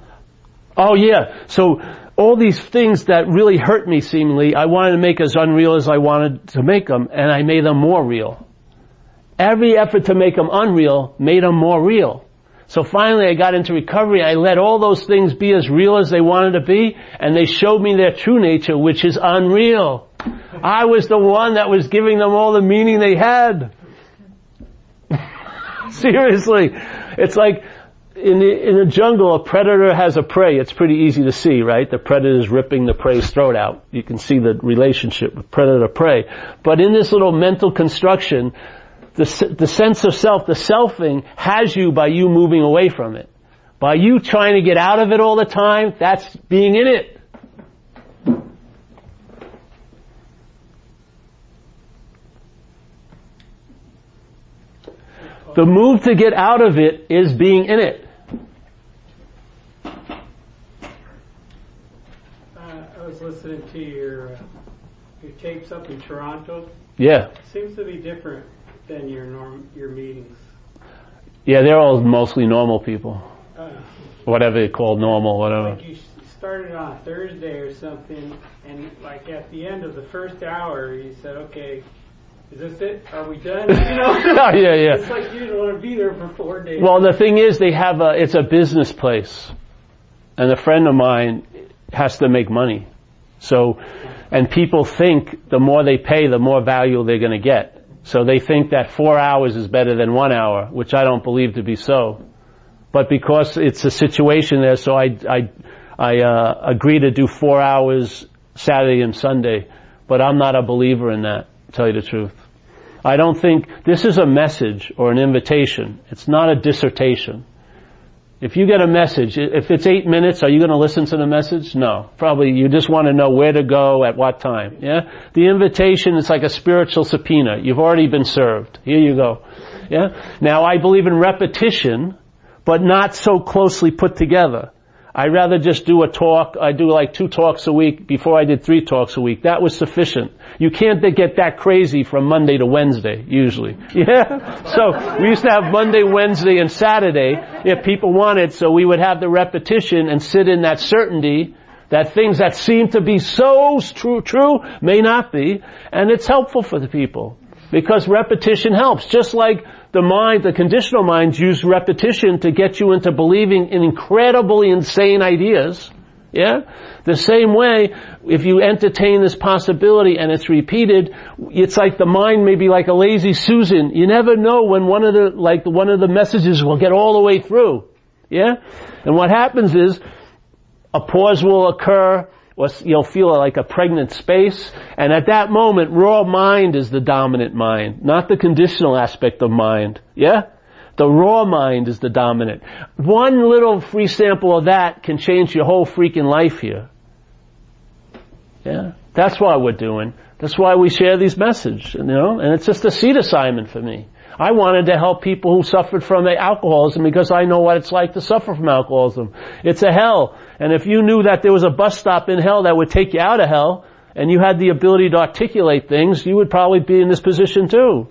Oh yeah. So all these things that really hurt me seemingly, I wanted to make as unreal as I wanted to make them, and I made them more real. Every effort to make them unreal made them more real. So finally I got into recovery. I let all those things be as real as they wanted to be, and they showed me their true nature, which is unreal. I was the one that was giving them all the meaning they had. Seriously. It's like in the jungle, a predator has a prey. It's pretty easy to see, right? The predator is ripping the prey's throat out. You can see the relationship with predator-prey. But in this little mental construction, the sense of self, the selfing, has you by you moving away from it. By you trying to get out of it all the time, that's being in it. The move to get out of it is being in it. I was listening to your tapes up in Toronto. Yeah. It seems to be different than your meetings. Yeah, they're all mostly normal people. Whatever they call normal, whatever. Like you started on a Thursday or something, and like at the end of the first hour, you said, okay, is this it? Are we done? You know? Yeah. It's like you didn't want to be there for 4 days. Well, the thing is, it's a business place. And a friend of mine has to make money. So, and people think the more they pay, the more value they're going to get. So they think that 4 hours is better than 1 hour, which I don't believe to be so. But because it's a situation there, so I agree to do 4 hours Saturday and Sunday. But I'm not a believer in that, to tell you the truth. I don't think this is a message or an invitation. It's not a dissertation. If you get a message, if it's 8 minutes, are you going to listen to the message? No. Probably you just want to know where to go at what time. Yeah? The invitation is like a spiritual subpoena. You've already been served. Here you go. Yeah? Now I believe in repetition, but not so closely put together. I rather just do a talk. I do like 2 talks a week. Before I did 3 talks a week. That was sufficient. You can't get that crazy from Monday to Wednesday, usually. Yeah? So, we used to have Monday, Wednesday, and Saturday, if people wanted, so we would have the repetition and sit in that certainty that things that seem to be so true may not be, and it's helpful for the people. Because repetition helps. Just like the mind, the conditional minds use repetition to get you into believing in incredibly insane ideas. Yeah? The same way, if you entertain this possibility and it's repeated, it's like the mind may be like a lazy Susan. You never know when one of the messages will get all the way through. Yeah? And what happens is, a pause will occur, or you'll feel like a pregnant space, and at that moment, raw mind is the dominant mind, not the conditional aspect of mind. Yeah? The raw mind is the dominant. One little free sample of that can change your whole freaking life here. Yeah? That's why we're doing. That's why we share these messages, and it's just a seed assignment for me. I wanted to help people who suffered from alcoholism because I know what it's like to suffer from alcoholism. It's a hell. And if you knew that there was a bus stop in hell that would take you out of hell, and you had the ability to articulate things, you would probably be in this position too.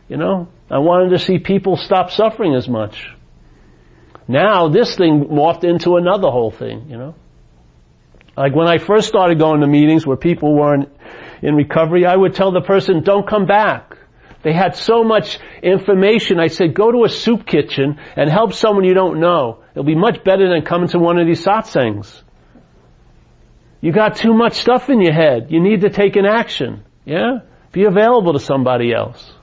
I wanted to see people stop suffering as much. Now this thing morphed into another whole thing, Like when I first started going to meetings where people weren't in recovery, I would tell the person, don't come back. They had so much information. I said, go to a soup kitchen and help someone you don't know. It'll be much better than coming to one of these satsangs. You got too much stuff in your head. You need to take an action. Yeah? Be available to somebody else.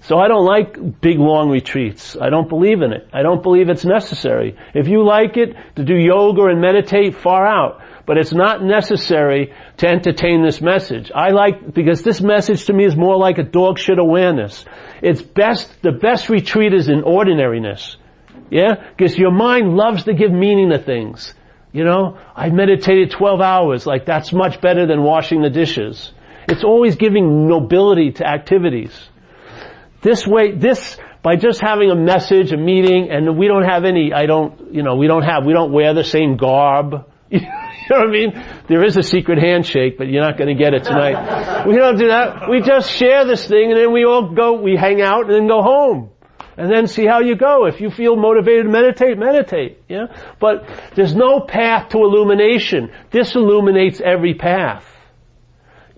So I don't like big long retreats. I don't believe in it. I don't believe it's necessary. If you like it to do yoga and meditate, far out. But it's not necessary to entertain this message. Because this message to me is more like a dog shit awareness. The best retreat is in ordinariness. Yeah? Because your mind loves to give meaning to things. I meditated 12 hours. Like, that's much better than washing the dishes. It's always giving nobility to activities. By just having a message, a meeting, and we don't have any, we don't wear the same garb. You know what I mean? There is a secret handshake, but you're not going to get it tonight. We don't do that. We just share this thing, and then we hang out, and then go home. And then see how you go. If you feel motivated to meditate. Yeah? But there's no path to illumination. This illuminates every path.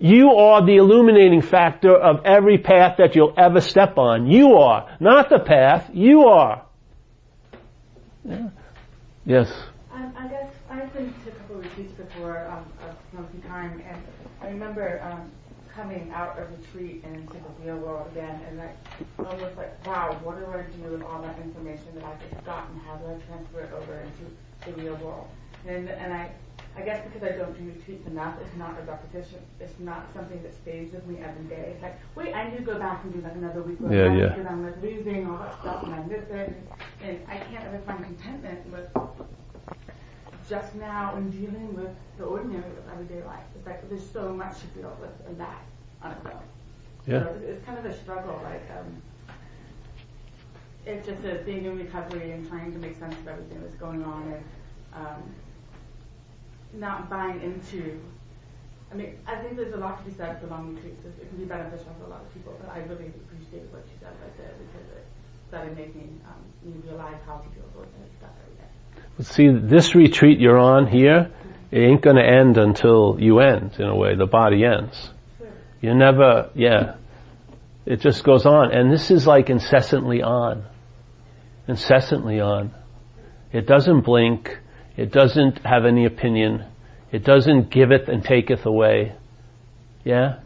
You are the illuminating factor of every path that you'll ever step on. You are. Not the path. You are. Yeah. Yes. I guess I've been to a couple of retreats before a long time, and I remember coming out of retreat and into the real world again, and almost like, wow, what do I do with all that information that I've just gotten? How do I transfer it over into the real world? And I guess because I don't do retreats enough, it's not a repetition. It's not something that stays with me every day. It's like, wait, I need to go back and do like another week because I'm like losing all that stuff and I miss it, and I can't ever find contentment with just now in dealing with the ordinary of everyday life. It's like there's so much to deal with in that on its own. Yeah. So it's kind of a struggle. Like it's just a being in recovery and trying to make sense of everything that's going on, and not buying into. I mean, I think there's a lot to be said for long retreats. It can be beneficial for a lot of people, but I really appreciate what you said right there because it started making me realize how to deal with this stuff every day. See, this retreat you're on here, it ain't going to end until you end, in a way. The body ends. You never, it just goes on. And this is like incessantly on. Incessantly on. It doesn't blink. It doesn't have any opinion. It doesn't giveth and taketh away. Yeah?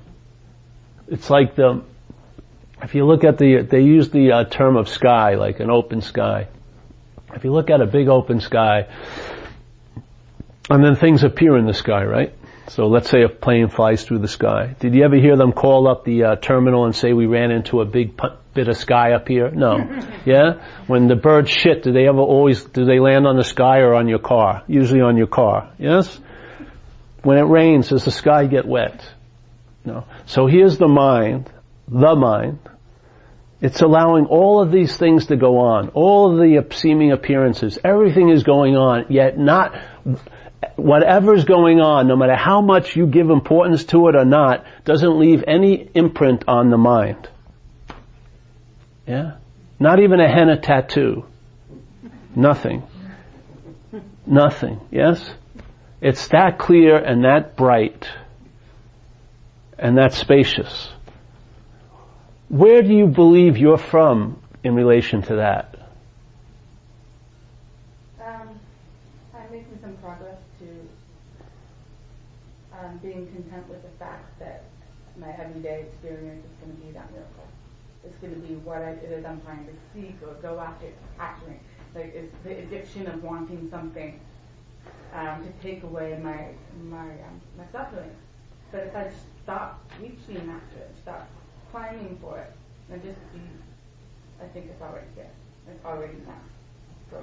It's like if you look at they use the term of sky, like an open sky. If you look at a big open sky, and then things appear in the sky, right? So let's say a plane flies through the sky. Did you ever hear them call up the terminal and say we ran into a big bit of sky up here? No. Yeah? When the birds shit, do they land on the sky or on your car? Usually on your car. Yes? When it rains, does the sky get wet? No. So here's the mind. It's allowing all of these things to go on, all of the seeming appearances, everything is going on, yet not, whatever's going on, no matter how much you give importance to it or not, doesn't leave any imprint on the mind. Yeah? Not even a henna tattoo. Nothing. Nothing. Yes? It's that clear and that bright and that spacious. Where do you believe you're from in relation to that? I'm making some progress to being content with the fact that my everyday experience is going to be that miracle. It's going to be what it is I'm trying to seek or go after capturing. Like it's the addiction of wanting something to take away my suffering. But if I stop reaching after it, stop climbing for it, and just be, I think it's already here. It's already now. So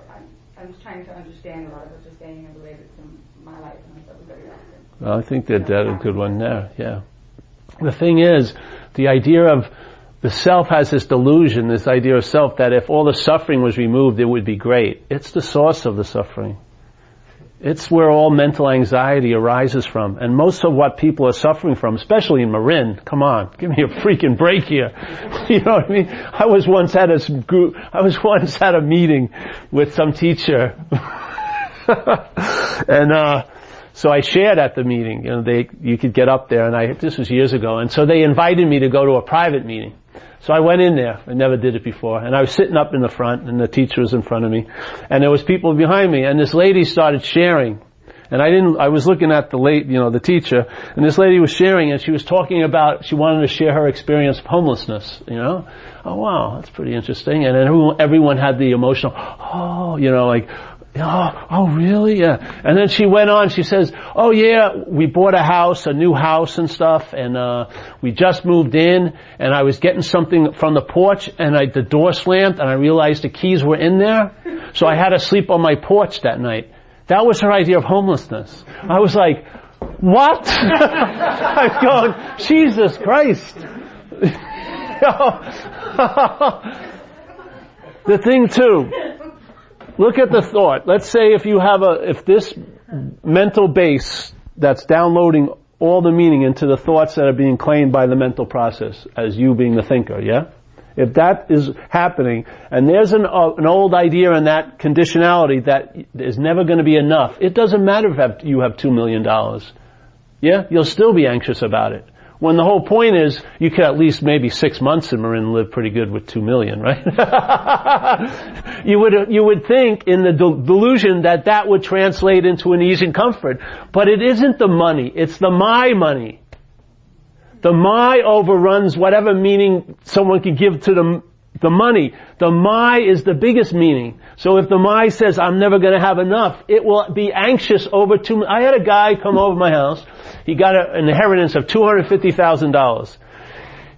I'm just trying to understand a lot of what you're saying and relate it to my life and everybody else. Well, I think that that's a good one there, yeah. The thing is, the idea of the self has this delusion, this idea of self, that if all the suffering was removed, it would be great. It's the source of the suffering. It's where all mental anxiety arises from. And most of what people are suffering from, especially in Marin, come on, give me a freaking break here. You know what I mean? I was once at a meeting with some teacher. And, so I shared at the meeting, you could get up there, and this was years ago, and so they invited me to go to a private meeting. So I went in there. I never did it before. And I was sitting up in the front, and the teacher was in front of me. And there was people behind me, and this lady started sharing. And I was looking at the teacher, and this lady was sharing, and she was talking about, she wanted to share her experience of homelessness, Oh wow, that's pretty interesting. And then everyone had the emotional, oh, really? Yeah. And then she went on, she says, oh yeah, we bought a new house and stuff, and we just moved in, and I was getting something from the porch, and the door slammed, and I realized the keys were in there, so I had to sleep on my porch that night. That was her idea of homelessness. I was like, what? I'm going, Jesus Christ. The thing too, look at the thought. Let's say if this mental base that's downloading all the meaning into the thoughts that are being claimed by the mental process as you being the thinker, yeah? If that is happening, and there's an old idea in that conditionality that is never going to be enough, it doesn't matter if you have $2 million. Yeah? You'll still be anxious about it. When the whole point is, you could at least maybe 6 months in Marin live pretty good with 2 million, right? You would think in the delusion that would translate into an ease and comfort. But it isn't the money, it's the my money. The my overruns whatever meaning someone could give to the money. The my is the biggest meaning. So if the my says, I'm never going to have enough, it will be anxious over I had a guy come over my house. He got an inheritance of $250,000.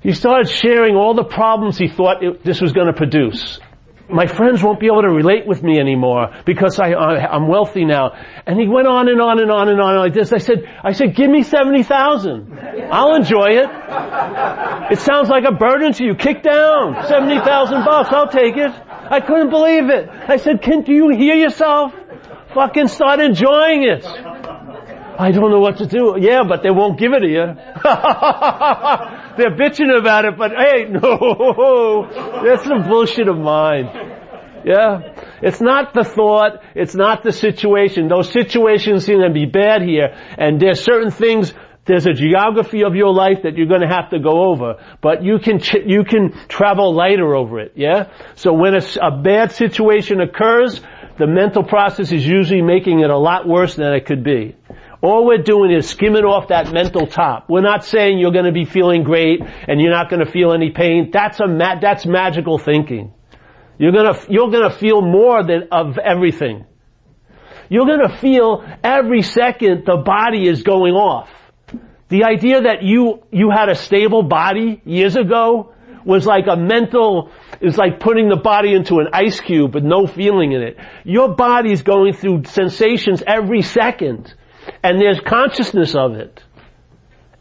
He started sharing all the problems he thought this was going to produce. My friends won't be able to relate with me anymore because I'm wealthy now. And he went on and on and on and on like this. I said, give me 70,000. I'll enjoy it. It sounds like a burden to you. Kick down. $70,000. I'll take it. I couldn't believe it. I said, do you hear yourself? Fucking start enjoying it. I don't know what to do. Yeah, but they won't give it to you. They're bitching about it, but hey, no. That's some bullshit of mine. Yeah? It's not the thought. It's not the situation. Those situations seem to be bad here. And there's certain things, there's a geography of your life that you're going to have to go over. But you can travel lighter over it. Yeah? So when a bad situation occurs, the mental process is usually making it a lot worse than it could be. All we're doing is skimming off that mental top. We're not saying you're going to be feeling great and you're not going to feel any pain. That's magical thinking. You're going to feel more of everything. You're going to feel every second the body is going off. The idea that you had a stable body years ago was like is like putting the body into an ice cube with no feeling in it. Your body's going through sensations every second. And there's consciousness of it.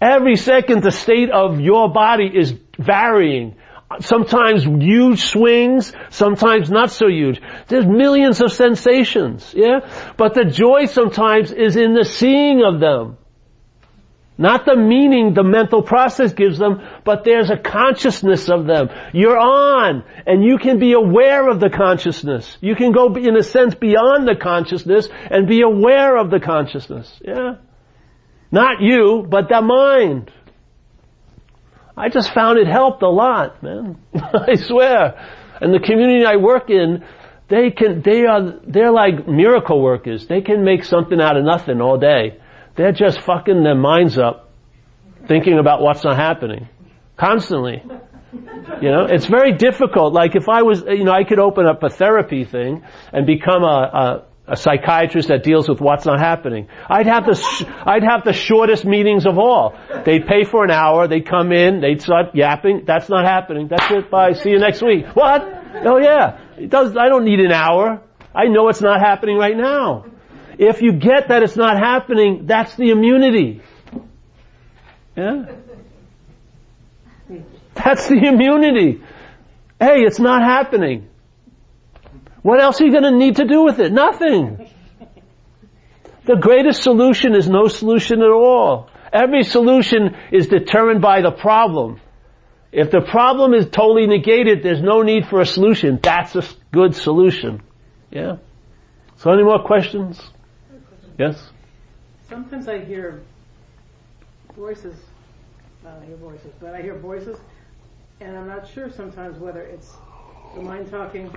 Every second the state of your body is varying. Sometimes huge swings, sometimes not so huge. There's millions of sensations, yeah? But the joy sometimes is in the seeing of them. Not the meaning the mental process gives them, but there's a consciousness of them. You're on, and you can be aware of the consciousness. You can go, in a sense, beyond the consciousness and be aware of the consciousness. Yeah? Not you, but the mind. I just found it helped a lot, man. I swear. And the community I work in, they're like miracle workers. They can make something out of nothing all day. They're just fucking their minds up, thinking about what's not happening. Constantly. It's very difficult. Like if I was, I could open up a therapy thing and become a psychiatrist that deals with what's not happening. I'd have the shortest meetings of all. They'd pay for an hour, they'd come in, they'd start yapping, that's not happening, that's it, bye, see you next week. What? Oh yeah. I don't need an hour. I know it's not happening right now. If you get that it's not happening, that's the immunity. Yeah? That's the immunity. Hey, it's not happening. What else are you going to need to do with it? Nothing. The greatest solution is no solution at all. Every solution is determined by the problem. If the problem is totally negated, there's no need for a solution. That's a good solution. Yeah? So any more questions? Yes? Sometimes I hear voices, I hear voices, and I'm not sure sometimes whether it's the mind talking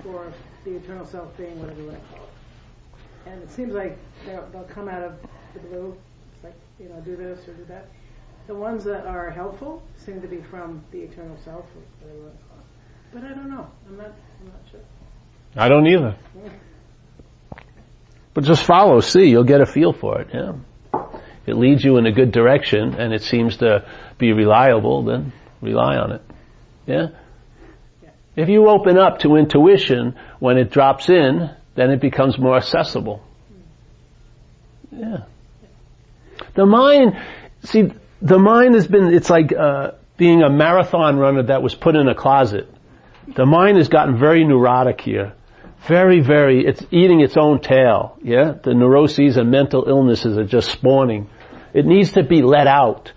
or the eternal self being, whatever you want to call it. And it seems like they'll come out of the blue, it's like, do this or do that. The ones that are helpful seem to be from the eternal self, or whatever you want to call it. But I don't know. I'm not sure. I don't either. But just follow, see, you'll get a feel for it, yeah. If it leads you in a good direction and it seems to be reliable, then rely on it. Yeah? If you open up to intuition when it drops in, then it becomes more accessible. Yeah. The mind has been, it's like being a marathon runner that was put in a closet. The mind has gotten very neurotic here. Very, very, it's eating its own tail, yeah? The neuroses and mental illnesses are just spawning. It needs to be let out,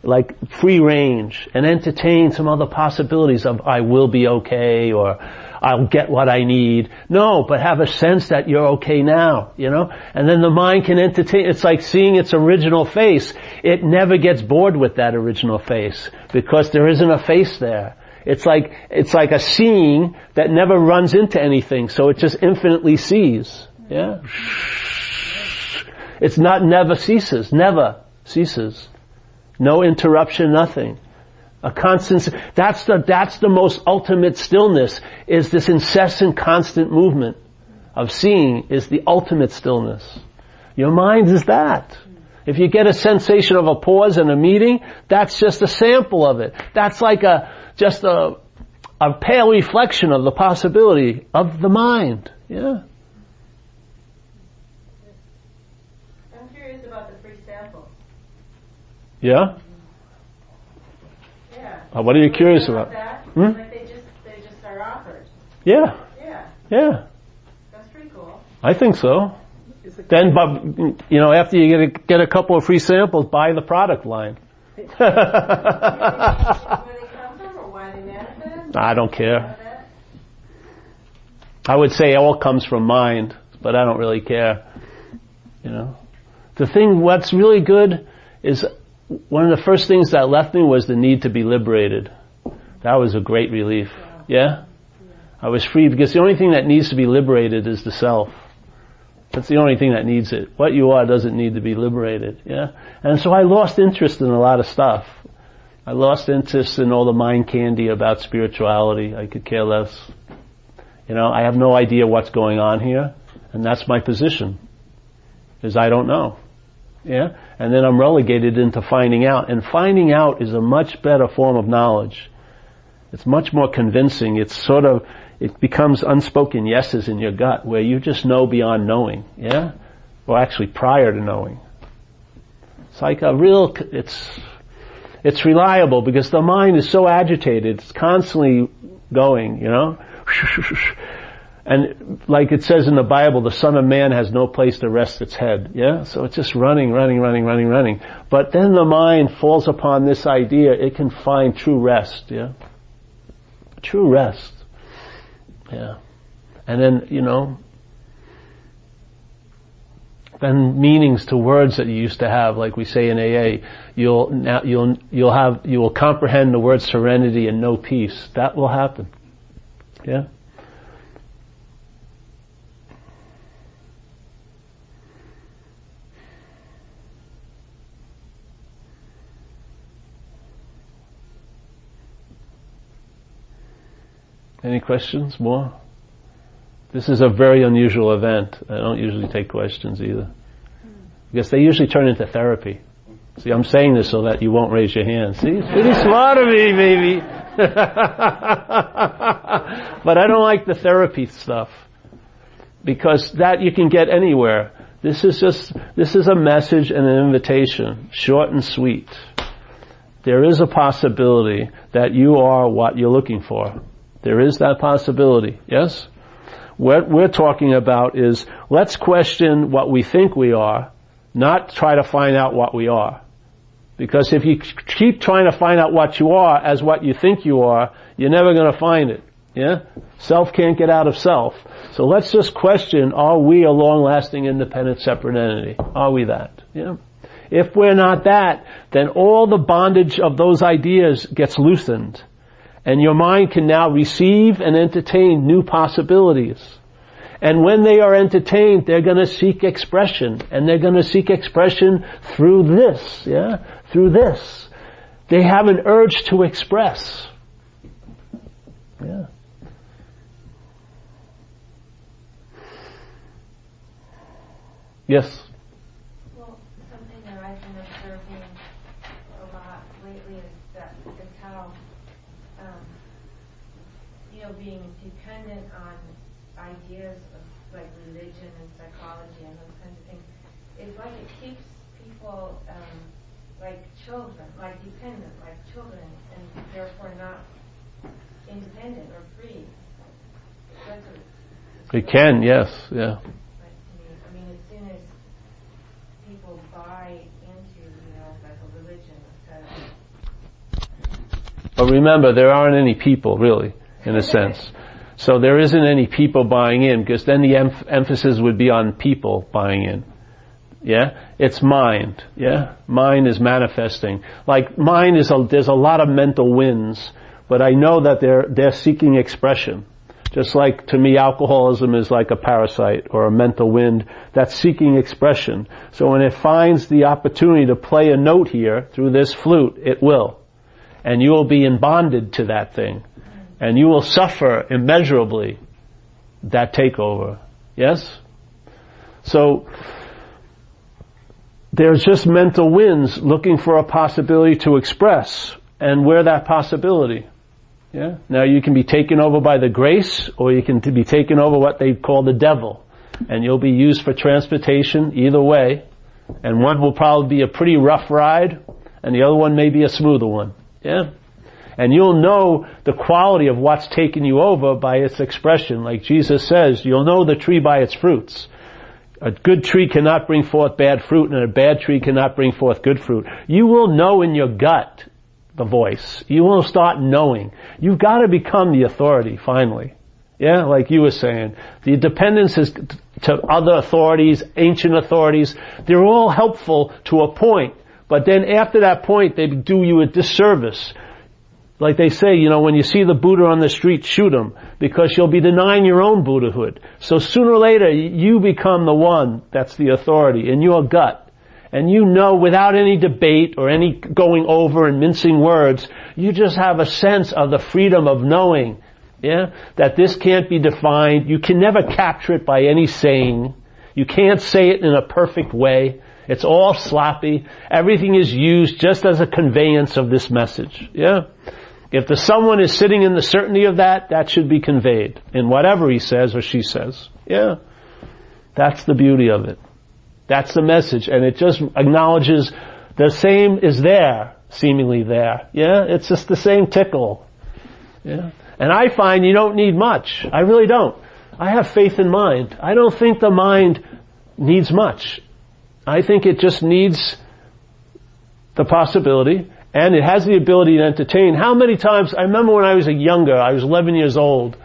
like free range, and entertain some other possibilities of I will be okay, or I'll get what I need. No, but have a sense that you're okay now, you know? And then the mind can entertain. It's like seeing its original face. It never gets bored with that original face because there isn't a face there. It's like a seeing that never runs into anything, so it just infinitely sees. Yeah? It's never ceases. No interruption, nothing. A constant, that's the most ultimate stillness, is this incessant constant movement of seeing is the ultimate stillness. Your mind is that. If you get a sensation of a pause in a meeting, that's just a sample of it. That's like just a pale reflection of the possibility of the mind. Yeah. I'm curious about the free sample. Yeah? Yeah. What are you curious about? That? Hmm? Like they just are offered. Yeah. Yeah. Yeah. That's pretty cool. I think so. Then, but, you know, after you get a couple of free samples, buy the product line. Where they come from or why they manifest? I don't care. I would say it all comes from mind, but I don't really care. You know, what's really good is one of the first things that left me was the need to be liberated. That was a great relief. Yeah? I was free because the only thing that needs to be liberated is the self. That's the only thing that needs it. What you are doesn't need to be liberated. Yeah? And so I lost interest in a lot of stuff. I lost interest in all the mind candy about spirituality. I could care less. You know, I have no idea what's going on here, and that's my position, is I don't know. Yeah? And then I'm relegated into finding out, and finding out is a much better form of knowledge. It's much more convincing. It becomes unspoken yeses in your gut, where you just know beyond knowing. Yeah? Or actually prior to knowing. It's like it's reliable because the mind is so agitated. It's constantly going, you know? And like it says in the Bible, the Son of Man has no place to rest its head. Yeah? So it's just running. But then the mind falls upon this idea, it can find true rest. Yeah? True rest. Yeah. And then, you know, then meanings to words that you used to have, like we say in AA, you will comprehend the word serenity and know peace. That will happen. Yeah? Any questions? More? This is a very unusual event. I don't usually take questions either. Because they usually turn into therapy. See, I'm saying this so that you won't raise your hand. See, it's pretty smart of me, baby. But I don't like the therapy stuff. Because that you can get anywhere. This is a message and an invitation. Short and sweet. There is a possibility that you are what you're looking for. There is that possibility, yes? What we're talking about is, let's question what we think we are, not try to find out what we are. Because if you keep trying to find out what you are as what you think you are, you're never going to find it, yeah? Self can't get out of self. So let's just question, are we a long-lasting, independent, separate entity? Are we that, yeah? If we're not that, then all the bondage of those ideas gets loosened. And your mind can now receive and entertain new possibilities. And when they are entertained, they're going to seek expression. And they're going to seek expression through this, yeah? Through this. They have an urge to express. Yeah. Yes? Well, something that I've been observing a lot lately is how being dependent on ideas of like religion and psychology and those kinds of things, it's like it keeps people like children, like dependent, like children, and therefore not independent or free. It can, yes, yeah. I mean, as soon as people buy into, like a religion, But remember, there aren't any people really, in a sense. So there isn't any people buying in, because then the emphasis would be on people buying in. Yeah? It's mind. Yeah? Mind is manifesting. Like, there's a lot of mental winds, but I know that they're seeking expression. Just like, to me, alcoholism is like a parasite or a mental wind that's seeking expression. So when it finds the opportunity to play a note here through this flute, it will. And you will be bonded to that thing. And you will suffer immeasurably that takeover. Yes? So, there's just mental winds looking for a possibility to express. And we're that possibility. Yeah? Now you can be taken over by the grace, or you can be taken over what they call the devil. And you'll be used for transportation either way. And one will probably be a pretty rough ride, and the other one may be a smoother one. Yeah? And you'll know the quality of what's taken you over by its expression. Like Jesus says, you'll know the tree by its fruits. A good tree cannot bring forth bad fruit, and a bad tree cannot bring forth good fruit. You will know in your gut the voice. You will start knowing. You've got to become the authority, finally. Yeah, like you were saying. The dependence is to other authorities, ancient authorities. They're all helpful to a point. But then after that point, they do you a disservice. Like they say, when you see the Buddha on the street, shoot him, because you'll be denying your own Buddhahood. So sooner or later, you become the one that's the authority in your gut. And you know without any debate or any going over and mincing words, you just have a sense of the freedom of knowing, that this can't be defined. You can never capture it by any saying. You can't say it in a perfect way. It's all sloppy. Everything is used just as a conveyance of this message. Yeah? If the someone is sitting in the certainty of that should be conveyed in whatever he says or she says. Yeah. That's the beauty of it. That's the message. And it just acknowledges the same is there, seemingly there. Yeah. It's just the same tickle. Yeah. And I find you don't need much. I really don't. I have faith in mind. I don't think the mind needs much. I think it just needs the possibility, and it has the ability to entertain. How many times, I remember when I was younger, I was 11 years old,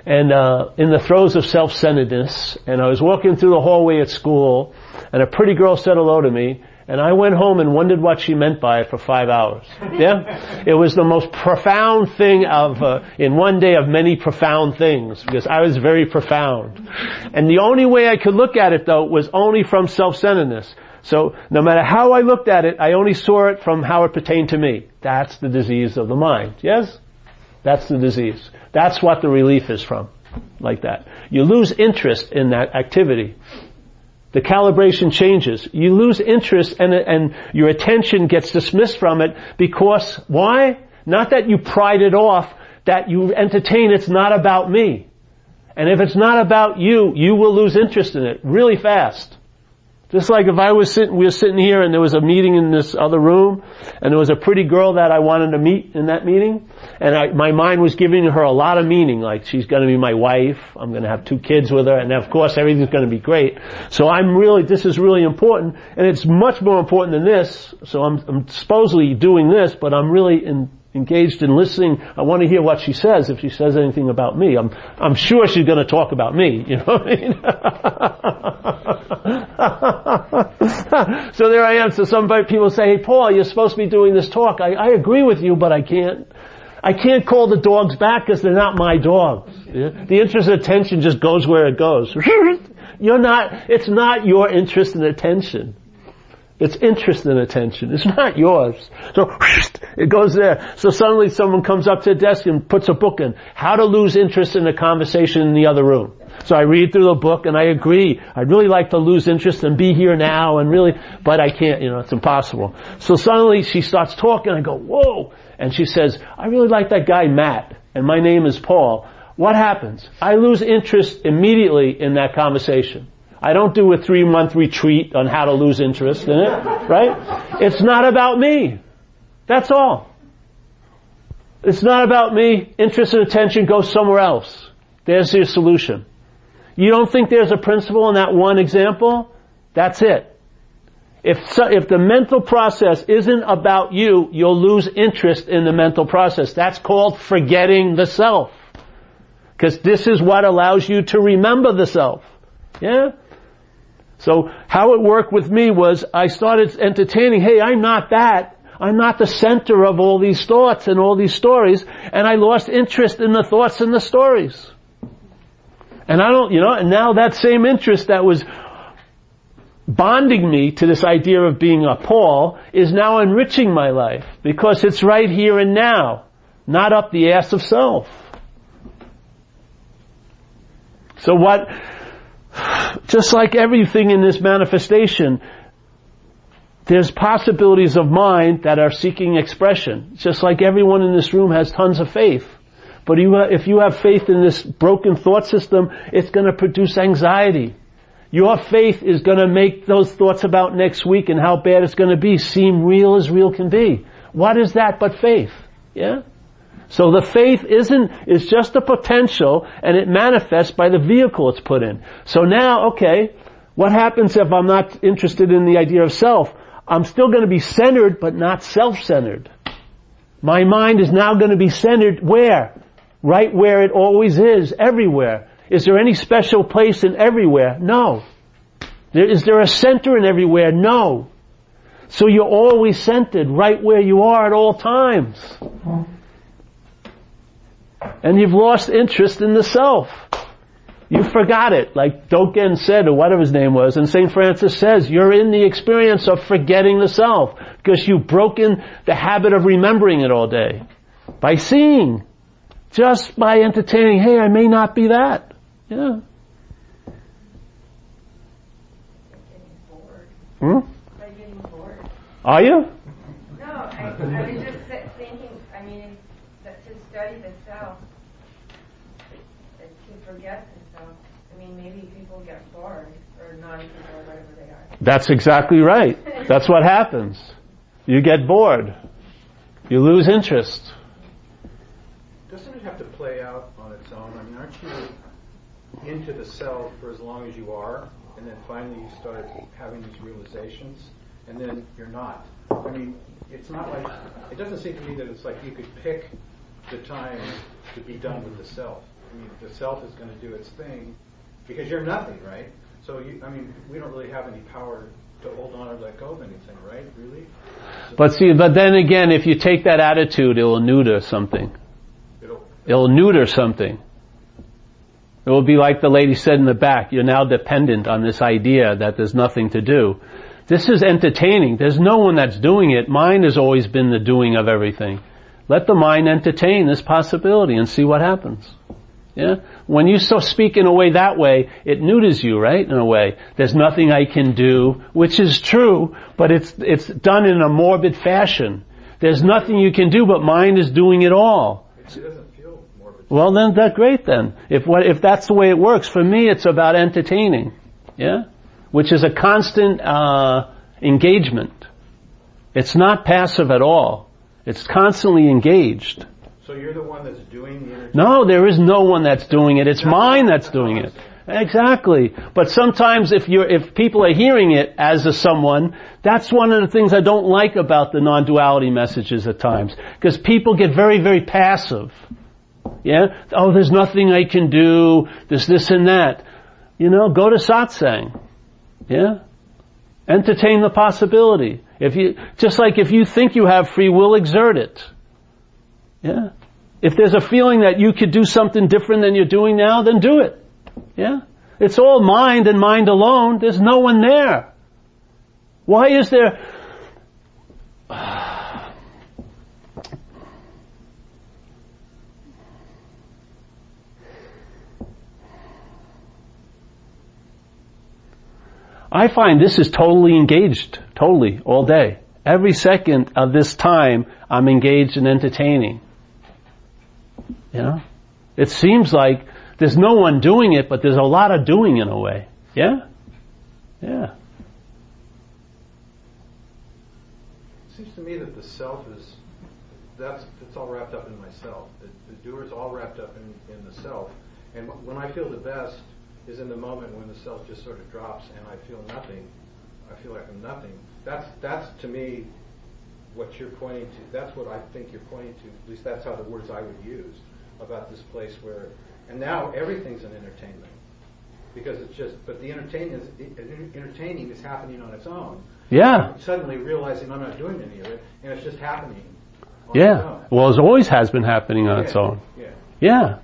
and in the throes of self-centeredness, and I was walking through the hallway at school, and a pretty girl said hello to me, and I went home and wondered what she meant by it for 5 hours. Yeah? It was the most profound thing in one day of many profound things, because I was very profound. And the only way I could look at it, though, was only from self-centeredness. So, no matter how I looked at it, I only saw it from how it pertained to me. That's the disease of the mind. Yes? That's the disease. That's what the relief is from. Like that. You lose interest in that activity. The calibration changes. You lose interest and your attention gets dismissed from it because, why? Not that you pride it off, that you entertain it's not about me. And if it's not about you, you will lose interest in it really fast. Just like if we were sitting here and there was a meeting in this other room, and there was a pretty girl that I wanted to meet in that meeting, and my mind was giving her a lot of meaning, like she's going to be my wife, I'm going to have 2 kids with her, and of course everything's going to be great. So this is really important, and it's much more important than this, so I'm supposedly doing this, but I'm really engaged in listening. I want to hear what she says, if she says anything about me. I'm sure she's going to talk about me, you know what I mean? So there I am. So some people say, hey Paul, you're supposed to be doing this talk. I agree with you, but I can't call the dogs back because they're not my dogs. Yeah? The interest of attention just goes where it goes. It's not your interest and attention. It's interest and attention. It's not yours. So, it goes there. So suddenly someone comes up to the desk and puts a book in. How to lose interest in a conversation in the other room. So I read through the book and I agree. I'd really like to lose interest and be here now but I can't, it's impossible. So suddenly she starts talking, I go, whoa! And she says, I really like that guy Matt, and my name is Paul. What happens? I lose interest immediately in that conversation. I don't do a 3-month retreat on how to lose interest in it, right? It's not about me. That's all. It's not about me. Interest and attention goes somewhere else. There's your solution. You don't think there's a principle in that one example? That's it. If the mental process isn't about you, you'll lose interest in the mental process. That's called forgetting the self. Because this is what allows you to remember the self. Yeah? So how it worked with me was I started entertaining, hey, I'm not that. I'm not the center of all these thoughts and all these stories, and I lost interest in the thoughts and the stories. And and now that same interest that was bonding me to this idea of being a Paul is now enriching my life, because it's right here and now, not up the ass of self. So just like everything in this manifestation, there's possibilities of mind that are seeking expression. Just like everyone in this room has tons of faith. But if you have faith in this broken thought system, it's going to produce anxiety. Your faith is going to make those thoughts about next week and how bad it's going to be seem real as real can be. What is that but faith? Yeah? So the faith is just a potential, and it manifests by the vehicle it's put in. So now, okay, what happens if I'm not interested in the idea of self? I'm still going to be centered, but not self-centered. My mind is now going to be centered where? Right where it always is, everywhere. Is there any special place in everywhere? No. Is there a center in everywhere? No. So you're always centered right where you are at all times. And you've lost interest in the self. You forgot it, like Dogen said, or whatever his name was, and St. Francis says, you're in the experience of forgetting the self, because you've broken the habit of remembering it all day. By seeing, just by entertaining, hey, I may not be that. Yeah. By getting bored. Are you? No, I was just thinking, that to study the self, to forget the self, maybe people get bored, or non-people, or whatever they are. That's exactly right. That's what happens. You get bored. You lose interest. Doesn't it have to play out on its own? Aren't you into the self for as long as you are, and then finally you start having these realizations, and then you're not? It's not like, it doesn't seem to me that it's like you could pick the time to be done with the self. The self is going to do its thing, because you're nothing, right? So, we don't really have any power to hold on or let go of anything, right? Really? But then again, if you take that attitude, it'll neuter something. It'll neuter something. It will be like the lady said in the back, you're now dependent on this idea that there's nothing to do. This is entertaining. There's no one that's doing it. Mind has always been the doing of everything. Let the mind entertain this possibility and see what happens. Yeah? When you speak in a way that way, it neuters you, right? In a way. There's nothing I can do, which is true, but it's done in a morbid fashion. There's nothing you can do, but mind is doing it all. It doesn't feel morbid. Well, then that's great then. If that's the way it works, for me it's about entertaining. Yeah? Which is a constant engagement. It's not passive at all. It's constantly engaged. So you're the one that's doing the entertainment? No, there is no one that's doing it. It's mind that's doing it. Exactly. But sometimes if people are hearing it as someone, that's one of the things I don't like about the non-duality messages at times. Because people get very, very passive. Yeah? Oh, there's nothing I can do. There's this and that. Go to satsang. Yeah? Entertain the possibility. Just like if you think you have free will, exert it. Yeah? If there's a feeling that you could do something different than you're doing now, then do it. Yeah? It's all mind and mind alone. There's no one there. Why is there... I find this is totally engaged, totally, all day. Every second of this time, I'm engaged in entertaining. It seems like there's no one doing it, but there's a lot of doing in a way. Yeah? Yeah. It seems to me that the self that's all wrapped up in myself. The doer is all wrapped up in the self. And when I feel the best is in the moment when the self just sort of drops and I feel nothing. I feel like I'm nothing. That's to me what you're pointing to. That's what I think you're pointing to. At least that's how the words I would use about this place where And now everything's an entertainment. Because it's just, but the entertaining is happening on its own. Yeah. I'm suddenly realizing I'm not doing any of it, and it's just happening on its Yeah. own. Well, it always has been happening on its own. Yeah. Yeah.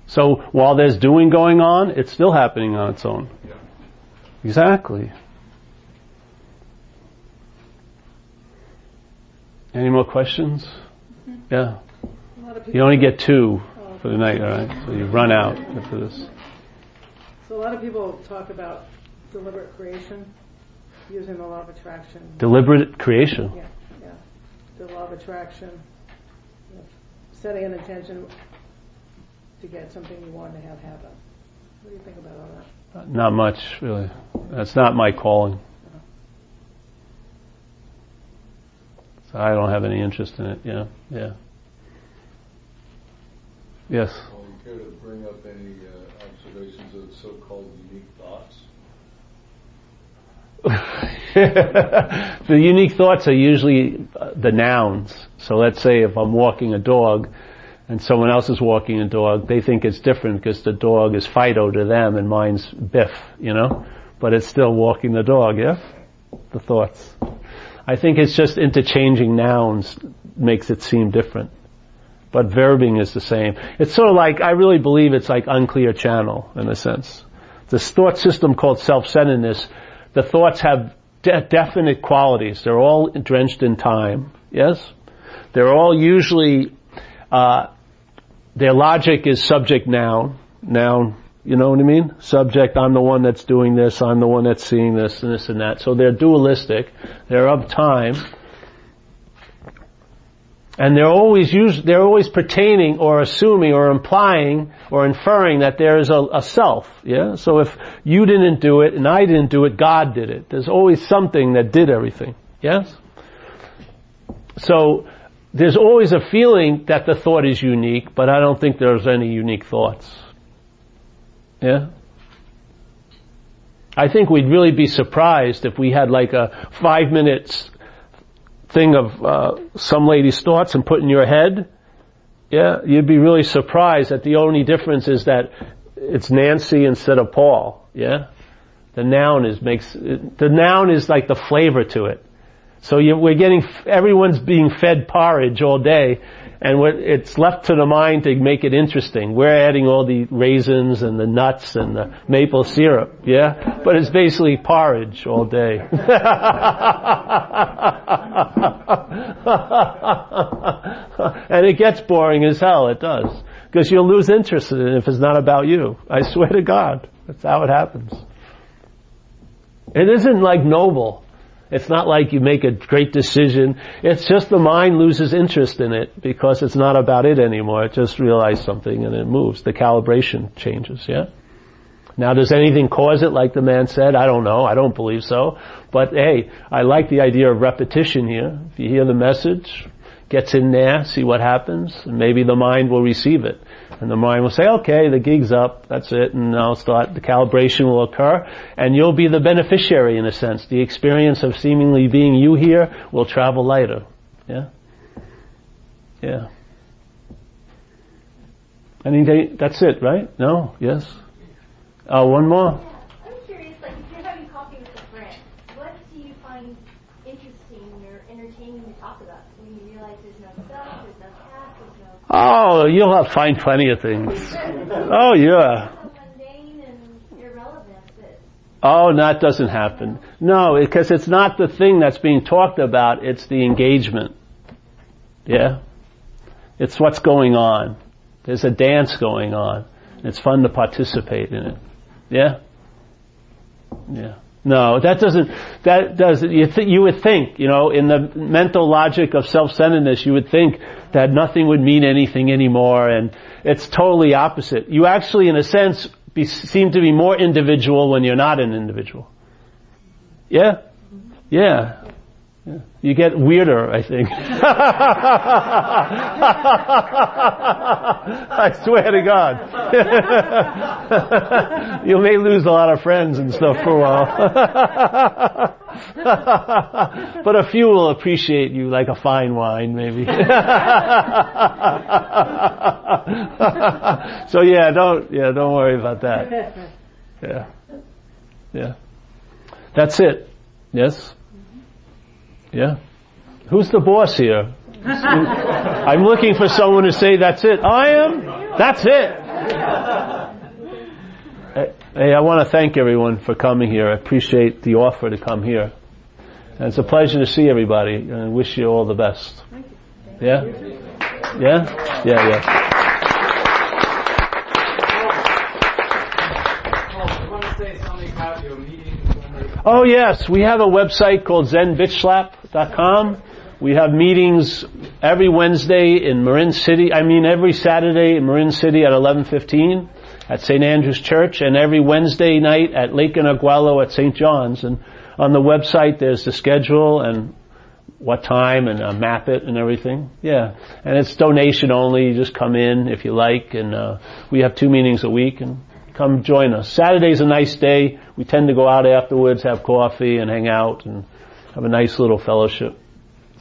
So while there's doing going on, it's still happening on its own. Yeah. Exactly. Any more questions? Yeah. A lot of You people, only get 2 for the night, all right? So you run out after this. so a lot of people talk about deliberate creation using the law of attraction. Deliberate creation. Yeah, yeah. The law of attraction, you know, setting an intention to get something you want to have happen. What do you think about all that? Not much, really. That's not my calling. So I don't have any interest in it. Yeah, yeah. Yes. Well, you care to bring up any observations of so-called unique thoughts? The unique thoughts are usually the nouns. So let's say if I'm walking a dog and someone else is walking a dog, they think it's different because the dog is Fido to them and mine's Biff, you know? But it's still walking the dog, yeah? The thoughts. I think it's just interchanging nouns makes it seem different. But verbing is the same. It's sort of like, I really believe it's like unclear channel in a sense. This thought system called self-centeredness, the thoughts have definite qualities. They're all drenched in time, yes? They're all usually, their logic is subject noun. Noun, you know what I mean? Subject, I'm the one that's doing this, I'm the one that's seeing this and this and that. So they're dualistic. They're of time. And they're always pertaining or assuming or implying or inferring that there is a self, yeah? So if you didn't do it and I didn't do it, God did it. There's always something that did everything, yes? So there's always a feeling that the thought is unique, but I don't think there's any unique thoughts. Yeah? I think we'd really be surprised if we had like a 5 minutes thing of some lady's thoughts and put in your head. Yeah, you'd be really surprised that the only difference is that it's Nancy instead of Paul. Yeah, the noun is like the flavor to it. So everyone's being fed porridge all day, and it's left to the mind to make it interesting. We're adding all the raisins and the nuts and the maple syrup, yeah? But it's basically porridge all day. And it gets boring as hell, it does. Because you'll lose interest in it if it's not about you. I swear to God, that's how it happens. It isn't like noble. It's not like you make a great decision. It's just the mind loses interest in it because it's not about it anymore. It just realized something and it moves. The calibration changes, yeah? Now, does anything cause it, like the man said? I don't know. I don't believe so. But hey, I like the idea of repetition here. If you hear the message, gets in there, see what happens, and maybe the mind will receive it. And the mind will say, okay, the gig's up, that's it, and I'll start, the calibration will occur, and you'll be the beneficiary in a sense. The experience of seemingly being you here will travel lighter. Yeah? Yeah. Anything, that's it, right? No? Yes? One more? I'm curious, like, if you're having coffee with a friend, what do you find interesting or entertaining to talk about? When you realize there's no stuff, there's no cat, there's no... Oh, you'll find plenty of things. Oh, yeah. So mundane and irrelevant that... Oh, that doesn't happen. No, because it's not the thing that's being talked about, it's the engagement. Yeah? It's what's going on. There's a dance going on. It's fun to participate in it. Yeah? Yeah. No, you would think, in the mental logic of self-centeredness, you would think that nothing would mean anything anymore, and it's totally opposite. You actually, in a sense, seem to be more individual when you're not an individual. Yeah? Yeah. Yeah. You get weirder, I think. I swear to God. You may lose a lot of friends and stuff for a while. But a few will appreciate you like a fine wine, maybe. So don't worry about that. Yeah. That's it. Yes? Yeah. Who's the boss here? I'm looking for someone to say that's it. I am? That's it. Hey, I want to thank everyone for coming here. I appreciate the offer to come here. And it's a pleasure to see everybody, and I wish you all the best. Thank you. Yeah? Yeah? Yeah. I want to say something about your meeting. Oh yes, we have a website called zenbitchlap.com. We have meetings every Wednesday in Marin City, every Saturday in Marin City at 11:15 at St. Andrew's Church, and every Wednesday night at Lake and Aguelo at St. John's. And on the website there's the schedule and what time and map it and everything. Yeah. And it's donation only. You just come in if you like, and we have 2 meetings a week, and come join us. Saturday's a nice day. We tend to go out afterwards, have coffee and hang out and have a nice little fellowship.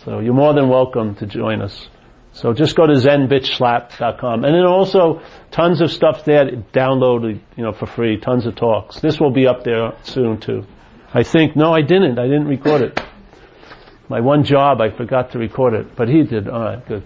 So you're more than welcome to join us. So just go to zenbitchlap.com. And then also tons of stuff there to download, for free. Tons of talks. This will be up there soon too. I didn't record it. My one job, I forgot to record it, but he did. All right, good.